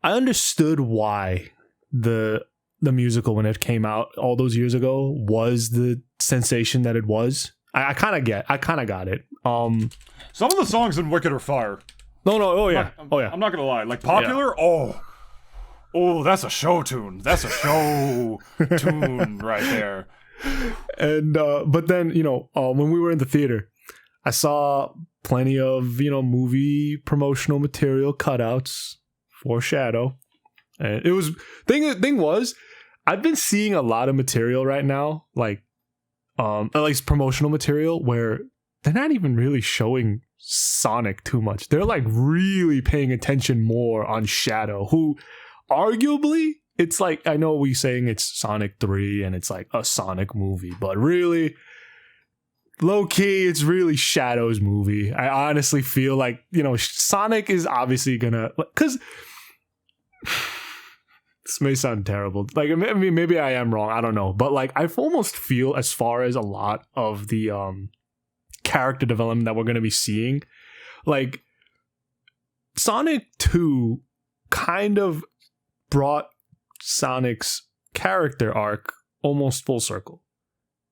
I understood why the musical, when it came out all those years ago, was the sensation that it was. I kind of got it. Some of the songs in Wicked are fire. Oh yeah. I'm not gonna lie. Like, Popular, yeah. Oh, that's a show tune. That's a show tune right there. And but then, you know, when we were in the theater, I saw plenty of, you know, movie promotional material cutouts for Shadow. And it was thing was, I've been seeing a lot of material right now, like at least promotional material, where they're not even really showing Sonic too much. They're like really paying attention more on Shadow, who arguably, it's like, I know we saying it's Sonic 3 and it's like a Sonic movie, but really, low key, it's really Shadow's movie. I honestly feel like, you know, Sonic is obviously gonna, because this may sound terrible. Like, I mean, maybe I am wrong. I don't know. But like, I almost feel, as far as a lot of the character development that we're going to be seeing, like, Sonic 2 kind of brought Sonic's character arc almost full circle.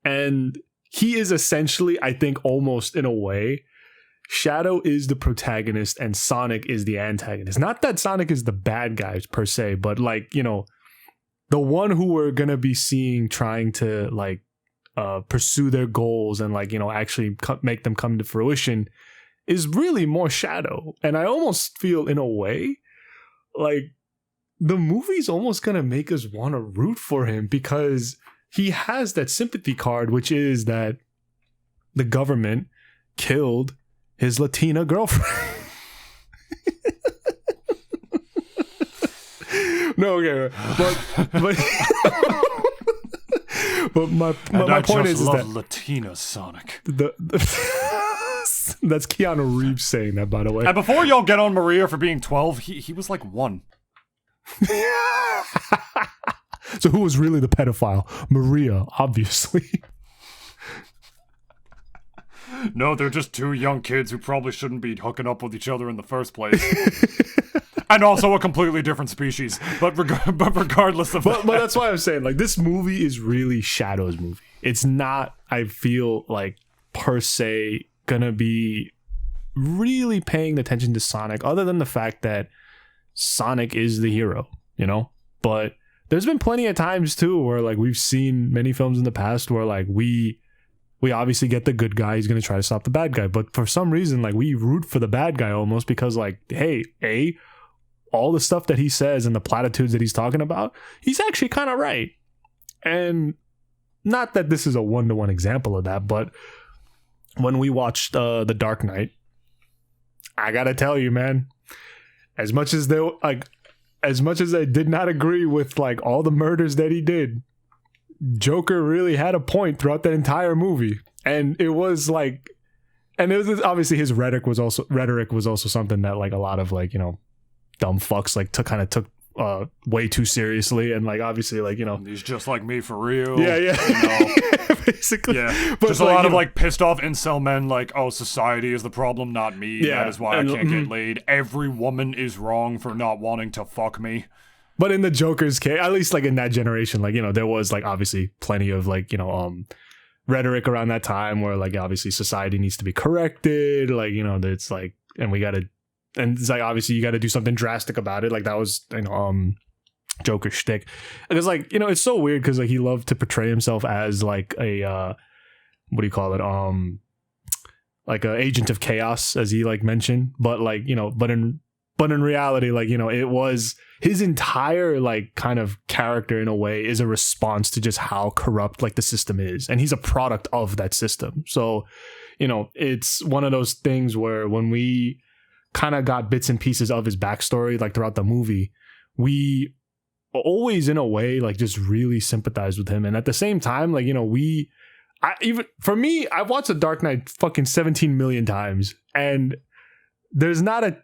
And he is essentially, I think, almost in a way, Shadow is the protagonist and Sonic is the antagonist. Not that Sonic is the bad guy per se, but like, you know, the one who we're gonna be seeing trying to like pursue their goals and like, you know, actually make them come to fruition is really more Shadow. And I almost feel, in a way, like the movie's almost gonna make us want to root for him, because he has that sympathy card, which is that the government killed his Latina girlfriend. No, okay, but my point is that Latina Sonic. That's Keanu Reeves saying that, by the way. And before y'all get on Maria for being 12, he was like 1. So who was really the pedophile? Maria, obviously. No, they're just two young kids who probably shouldn't be hooking up with each other in the first place. And also a completely different species. But regardless of that. But that's why I'm saying, like, this movie is really Shadow's movie. It's not, I feel like, per se, gonna be really paying attention to Sonic, other than the fact that Sonic is the hero, you know? But there's been plenty of times, too, where, like, we've seen many films in the past where, like, we obviously get the good guy, he's going to try to stop the bad guy. But for some reason, like, we root for the bad guy almost because, like, hey, all the stuff that he says and the platitudes that he's talking about, he's actually kind of right. And not that this is a one-to-one example of that, but when we watched The Dark Knight, I got to tell you, man, as much as I did not agree with, like, all the murders that he did, Joker really had a point throughout that entire movie. And it was like, and it was obviously his rhetoric was also something that, like, a lot of, like, you know, dumb fucks like took way too seriously. And, like, obviously, like, you know, he's just like me for real. Yeah. You know? basically. Yeah, but just a lot of like pissed off incel men, like, oh, society is the problem, not me. Yeah, that is why I can't get laid. Every woman is wrong for not wanting to fuck me. But in the Joker's case, at least like in that generation, like, you know, there was like obviously plenty of like, you know, rhetoric around that time where like obviously society needs to be corrected, like, you know, it's like, and it's like obviously you got to do something drastic about it. Like that was, you know, Joker shtick. And it's like, you know, it's so weird because like he loved to portray himself as like a what do you call it, like a agent of chaos, as he like mentioned, but like, you know, but in reality, like, you know, it was his entire like kind of character in a way is a response to just how corrupt like the system is, and he's a product of that system. So, you know, it's one of those things where when we kind of got bits and pieces of his backstory like throughout the movie, we always in a way like just really sympathized with him. And at the same time, like, you know, I've watched The Dark Knight fucking 17 million times, and there's not a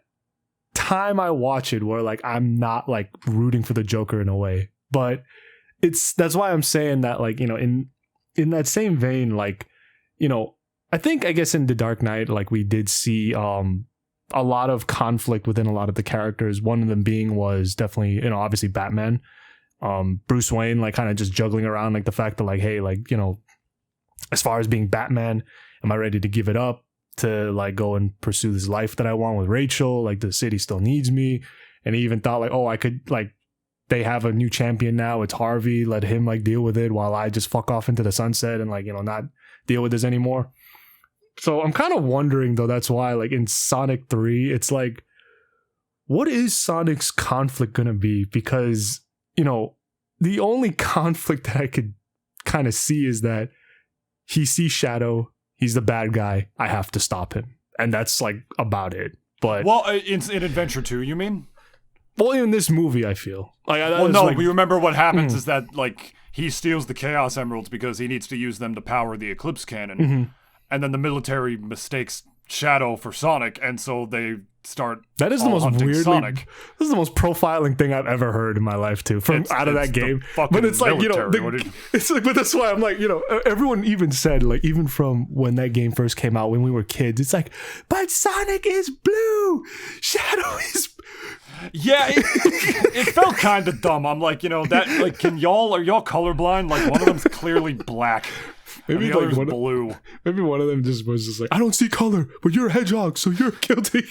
time I watch it where like I'm not like rooting for the Joker in a way. But that's why I'm saying that, like, you know, in that same vein, like, you know, I guess in The Dark Knight, like we did see a lot of conflict within a lot of the characters. One of them being was definitely, you know, obviously Batman, Bruce Wayne, like kind of just juggling around like the fact that like, hey, like, you know, as far as being Batman, am I ready to give it up to like go and pursue this life that I want with Rachel? Like the city still needs me. And he even thought like, oh, I could like, they have a new champion now. It's Harvey. Let him like deal with it while I just fuck off into the sunset and like, you know, not deal with this anymore. So I'm kind of wondering though, that's why like in Sonic 3, it's like, what is Sonic's conflict going to be? Because, you know, the only conflict that I could kind of see is that he sees Shadow. He's the bad guy. I have to stop him. And that's like about it. But well, in Adventure 2, you mean? Well, in this movie, I feel. Like, well, no, like, we remember what happens is that like he steals the Chaos Emeralds because he needs to use them to power the Eclipse Cannon. Mm-hmm. And then the military mistakes Shadow for Sonic, and so they start that is the most weirdly Sonic. This is the most profiling thing I've ever heard in my life too, from out of that game. But it's like, you know, it's like, but that's why I'm like, you know, everyone even said, like, even from when that game first came out when we were kids, it's like, but Sonic is blue, Shadow is. Yeah, it felt kind of dumb. I'm like, you know, that like, are y'all colorblind? Like, one of them's clearly black. Maybe the other's blue. Maybe one of them just was just like, I don't see color, but you're a hedgehog, so you're guilty.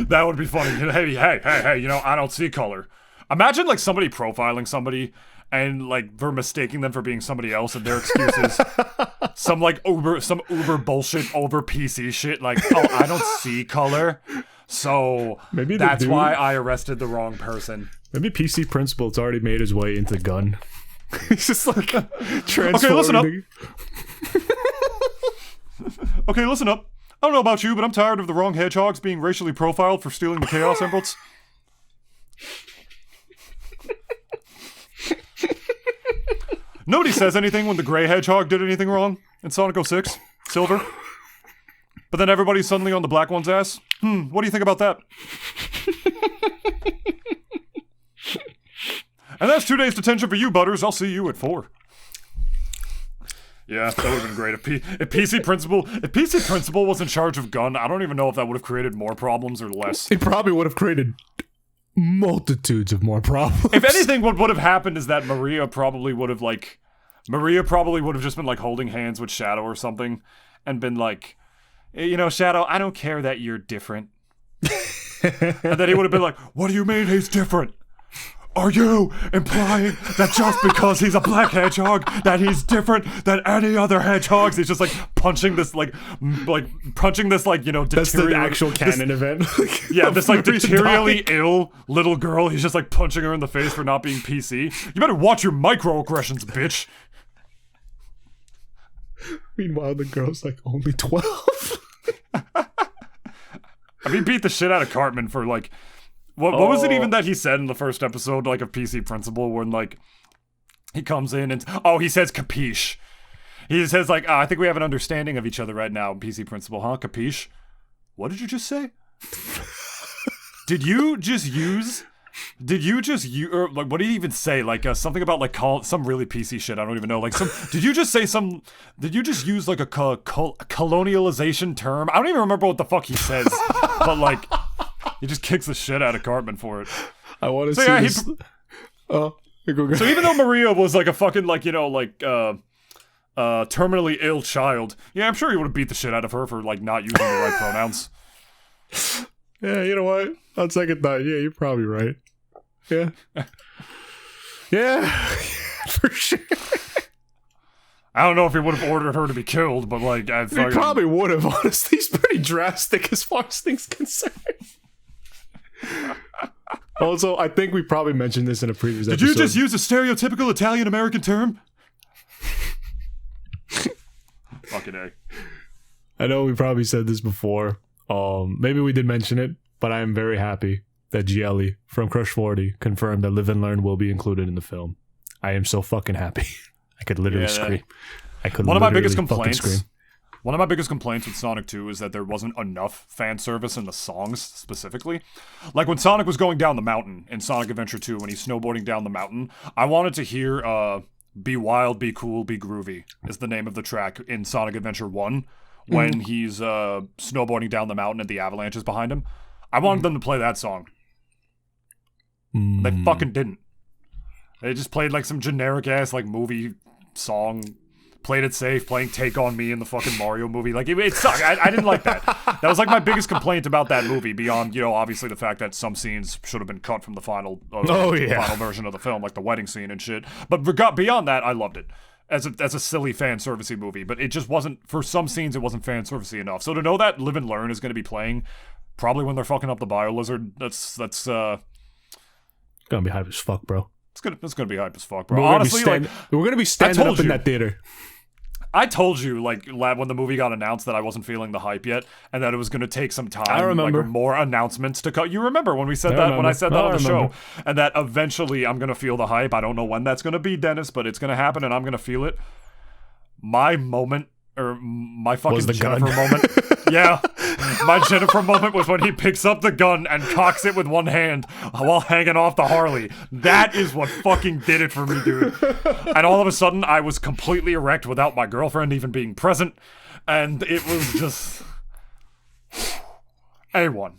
That would be funny. Hey, you know, I don't see color. Imagine like somebody profiling somebody and like they're mistaking them for being somebody else, and their excuses some uber bullshit over PC shit like, oh, I don't see color. So maybe that's why I arrested the wrong person. Maybe PC Principal's already made his way into gun. He's just like transforming. Okay, listen up. Okay, listen up. I don't know about you, but I'm tired of the wrong hedgehogs being racially profiled for stealing the Chaos Emeralds. Nobody says anything when the gray hedgehog did anything wrong in Sonic 06, Silver. But then everybody's suddenly on the black one's ass. What do you think about that? And that's 2 days detention for you, Butters. I'll see you at 4. Yeah, that would have been great. If PC Principal was in charge of gun, I don't even know if that would have created more problems or less. It probably would have created multitudes of more problems. If anything, what would have happened is that Maria probably would have just been like holding hands with Shadow or something and been like, you know, Shadow, I don't care that you're different. And then he would have been like, what do you mean he's different? Are you implying that just because he's a black hedgehog that he's different than any other hedgehogs? He's just like punching this you know, that's the actual canon event. Yeah, this like materially ill little girl. He's just like punching her in the face for not being PC. You better watch your microaggressions, bitch. Meanwhile, the girl's like only 12. I mean, beat the shit out of Cartman for like. What was it even that he said in the first episode, like, of PC Principal, when, like, he comes in and, he says capiche. He says, like, I think we have an understanding of each other right now, PC Principal, huh? Capiche? What did you just say? Did you just use Did you just or like what did he even say? Like something about like some really PC shit. I don't even know. Like some. Did you just say some? Did you just use like a colonialization term? I don't even remember what the fuck he says. But like, he just kicks the shit out of Cartman for it. I want to see this. So even though Maria was like a fucking like terminally ill child, yeah, I'm sure he would have beat the shit out of her for like not using the right pronouns. Yeah, you know what? On second thought, yeah, you're probably right. Yeah. Yeah, for sure. I don't know if he would have ordered her to be killed, but like, he probably would have, honestly. He's pretty drastic as far as things concerned. Also, I think we probably mentioned this in a previous episode. Did you just use a stereotypical Italian-American term? Fucking A. I know we probably said this before. Maybe we did mention it, but I am very happy that GLE from Crush 40 confirmed that Live and Learn will be included in the film. I am so fucking happy. I could literally scream. One of my biggest complaints with Sonic 2 is that there wasn't enough fan service in the songs specifically. Like when Sonic was going down the mountain in Sonic Adventure 2 when he's snowboarding down the mountain, I wanted to hear Be Wild, Be Cool, Be Groovy is the name of the track in Sonic Adventure 1 when he's snowboarding down the mountain and the avalanche is behind him. I wanted them to play that song. They fucking didn't. They just played like some generic ass like movie song. Played it safe, playing Take On Me in the fucking Mario movie. Like, it sucked. I didn't like that. That was like my biggest complaint about that movie, beyond, obviously the fact that some scenes should have been cut from the final final version of the film, like the wedding scene and shit. But beyond that, I loved it. As a silly fan servicey movie, but it just wasn't, for some scenes it wasn't fan servicey enough. So to know that Live and Learn is going to be playing probably when they're fucking up the Bio-Lizard, that's gonna be hype as fuck, bro. It's gonna be hype as fuck, bro. Honestly, we're gonna be standing up in that theater. I told you, like, when the movie got announced that I wasn't feeling the hype yet, and that it was going to take some time. I remember. Like, more announcements to come. You remember when we said that? When I said that on the show, and that eventually I'm going to feel the hype. I don't know when that's going to be, Dennis, but it's going to happen, and I'm going to feel it. My moment, or my fucking Jennifer moment. Yeah, my Jennifer moment was when he picks up the gun and cocks it with one hand while hanging off the Harley. That is what fucking did it for me, dude. And all of a sudden, I was completely erect without my girlfriend even being present. And it was just... A1.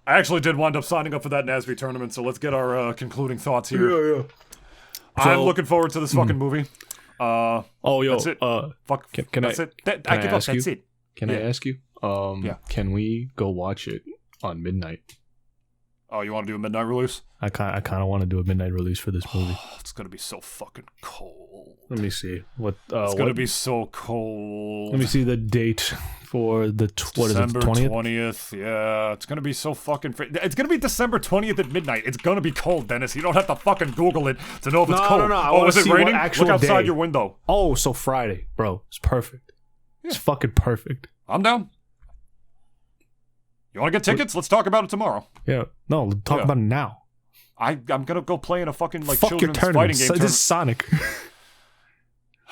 I actually did wind up signing up for that NASB tournament, so let's get our concluding thoughts here. Yeah. I'm looking forward to this fucking movie. That's it. Fuck. Can I give up. ask you? That's it. Can I ask you? Yeah. Can we go watch it on midnight? Oh, you want to do a midnight release? I kind of want to do a midnight release for this movie. It's gonna be so fucking cold. Let me see what. It's gonna be so cold. Let me see the date for the December 20th. Yeah, it's gonna be so fucking. It's gonna be December 20th at midnight. It's gonna be cold, Dennis. You don't have to fucking Google it to know if it's cold. No. Is it raining? Look outside your window. Oh, so Friday, bro. It's perfect. Yeah. It's fucking perfect. I'm down. You want to get tickets? Let's talk about it tomorrow. Yeah. No, talk about it now. I'm gonna go play in a fucking Fuck children's your fighting game. This is Sonic.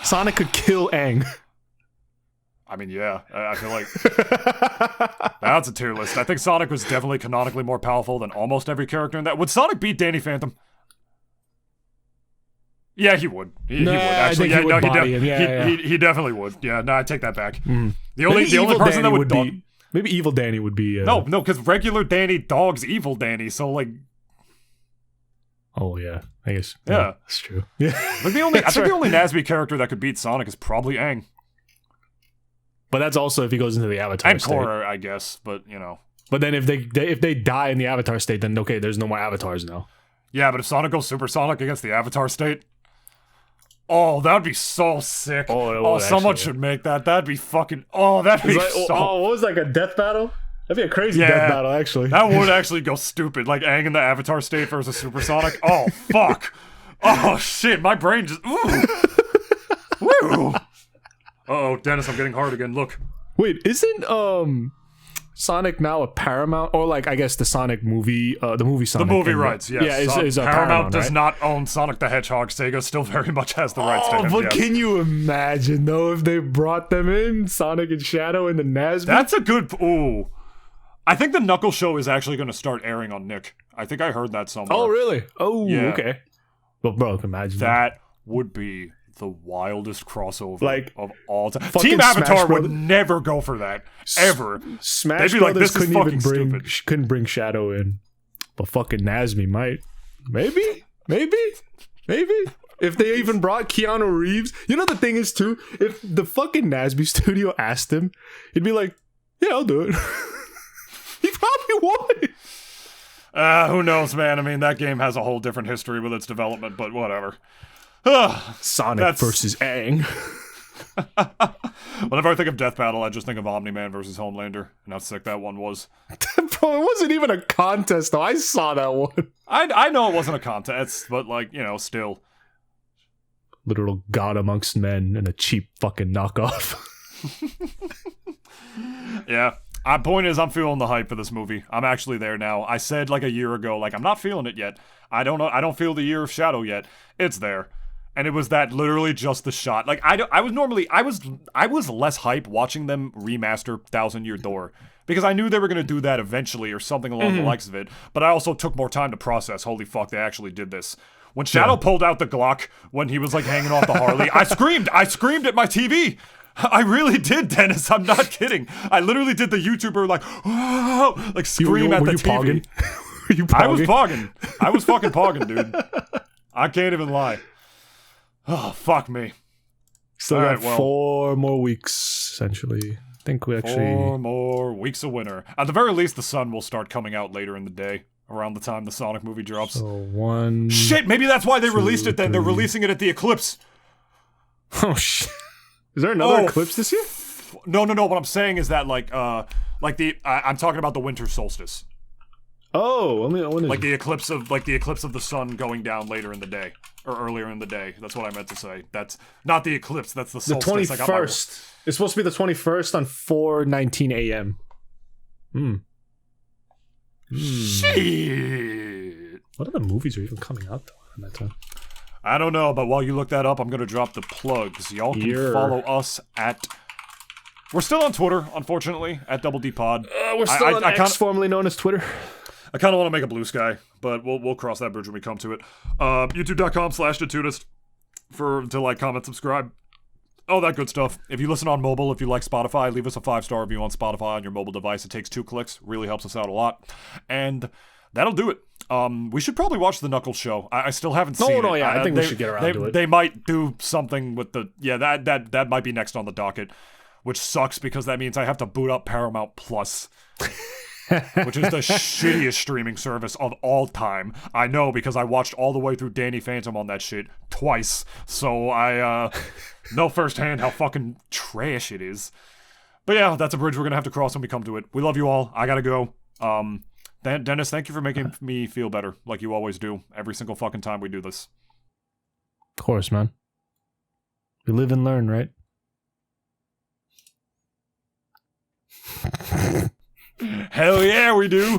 Sonic could kill Aang. I mean, yeah. I feel like that's a tier list. I think Sonic was definitely canonically more powerful than almost every character in that. Would Sonic beat Danny Phantom? Yeah, he would. He would actually. He definitely would. Yeah, no, I take that back. The only person that would be maybe Evil Danny would be. No, because regular Danny dogs Evil Danny. So like. Oh yeah, I guess. Yeah, that's true. Yeah, like the only NASB character that could beat Sonic is probably Aang. But that's also if he goes into the Avatar state. And Korra, I guess. But But then if they die in the Avatar state, then okay, there's no more Avatars now. Yeah, but if Sonic goes Super Sonic against the Avatar state. Oh, that'd be so sick. Someone should make that. That'd be fucking... that'd be so... what was like a death battle? That'd be a crazy death battle, actually. That would actually go stupid. Like Aang in the Avatar state versus Super Sonic. Oh, fuck. Oh, shit. My brain just... Ooh. Woo. Uh-oh, Dennis, I'm getting hard again. Look. Wait, isn't Sonic now a Paramount, or like I guess the Sonic movie, the movie Sonic. The movie rights, yes. Yeah, is Paramount does not own Sonic the Hedgehog. Sega still very much has the rights to him. But can you imagine though if they brought them in, Sonic and Shadow in the NASB? That's a good. Ooh, I think the Knuckles show is actually going to start airing on Nick. I think I heard that somewhere. Oh, really? Oh, Yeah. okay. Well, bro, imagine that would be the wildest crossover like, of all time. fucking Team Avatar Smash would never go for that ever. Smash They'd be like, Brothers this is couldn't even fucking bring stupid. couldn't bring Shadow in, but fucking Nazmi might. Maybe. If they even brought Keanu Reeves, you know the thing is too. If the fucking Nazmi studio asked him, he'd be like, "Yeah, I'll do it." He probably would. Who knows, man? I mean, that game has a whole different history with its development, but whatever. Sonic versus Aang. Whenever I think of Death Battle, I just think of Omni-Man versus Homelander, and how sick that one was. Bro, it wasn't even a contest, though. I saw that one. I know it wasn't a contest, but, like, you know, still. Literal god amongst men and a cheap fucking knockoff. Yeah. Point is, I'm feeling the hype for this movie. I'm actually there now. I said, like, a year ago, like, I'm not feeling it yet. I don't feel the year of Shadow yet. It's there. And it was that literally just the shot. Like, I was less hype watching them remaster Thousand Year Door, because I knew they were going to do that eventually or something along the likes of it. But I also took more time to process, holy fuck, they actually did this. When Shadow pulled out the Glock when he was, like, hanging off the Harley, I screamed at my TV. I really did, Dennis. I'm not kidding. I literally did the YouTuber, like, oh, like, scream at the TV. Pogging? Were you pogging? I was pogging. I was fucking pogging, dude. I can't even lie. Oh, fuck me. Still got 4 more weeks, essentially. I think we actually... 4 more weeks of winter. At the very least, the sun will start coming out later in the day, around the time the Sonic movie drops. So 1... Shit, maybe that's why they 2, released it then. 3. They're releasing it at the eclipse. Oh, shit. Is there another eclipse this year? No. What I'm saying is that, like I'm talking about the winter solstice. Oh, when is like the eclipse of the sun going down later in the day or earlier in the day. That's what I meant to say. That's not the eclipse. That's the solstice. The 21st. It's supposed to be the 21st on 4:19 a.m. Shit. What other movies are even coming out though at that time? I don't know, but while you look that up, I'm gonna drop the plugs. Y'all can follow us at. We're still on Twitter, unfortunately, at Double D Pod. We're still on X, formerly known as Twitter. I kind of want to make a blue sky, but we'll cross that bridge when we come to it. YouTube.com/Nintoonist to like, comment, subscribe, all that good stuff. If you listen on mobile, if you like Spotify, leave us a 5-star review on Spotify on your mobile device. It takes 2 clicks, really helps us out a lot, and that'll do it. We should probably watch the Knuckles show. I still haven't seen it. Yeah, I think we should get around to it. They might do something with the that might be next on the docket, which sucks because that means I have to boot up Paramount Plus. Which is the shittiest streaming service of all time. I know because I watched all the way through Danny Phantom on that shit twice. So I know firsthand how fucking trash it is. But yeah, that's a bridge we're gonna have to cross when we come to it. We love you all. I gotta go. Dennis, thank you for making me feel better, like you always do, every single fucking time we do this. Of course, man. We live and learn, right? Hell yeah, we do.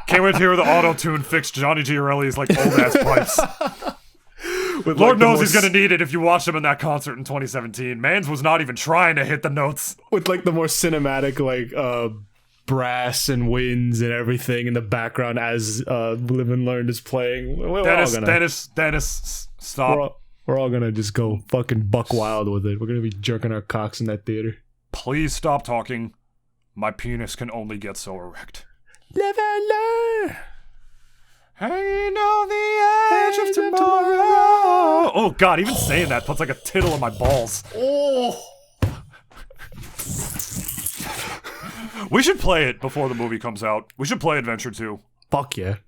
Can't wait to hear the auto-tune fixed Johnny Giorelli's like old-ass pipes. Lord knows he's gonna need it if you watch him in that concert in 2017. Mans was not even trying to hit the notes. With like the more cinematic like brass and winds and everything in the background as Live and Learn is playing. Dennis, stop. We're all gonna just go fucking buck wild with it. We're gonna be jerking our cocks in that theater. Please stop talking. My penis can only get so erect. Live and learn. Hanging on the edge of tomorrow. Oh god, even saying that puts like a tittle in my balls. Oh. We should play it before the movie comes out. We should play Adventure 2. Fuck yeah.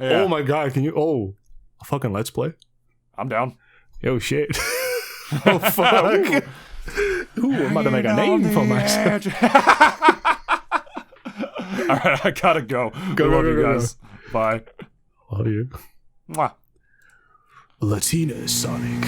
Oh my god, can you... Oh. A fucking Let's Play? I'm down. Yo, shit. Oh, fuck. Ooh, I'm about to make a name for myself. Alright, I gotta go. Love you guys. Bye. Love you. Mwah. Latina Sonic.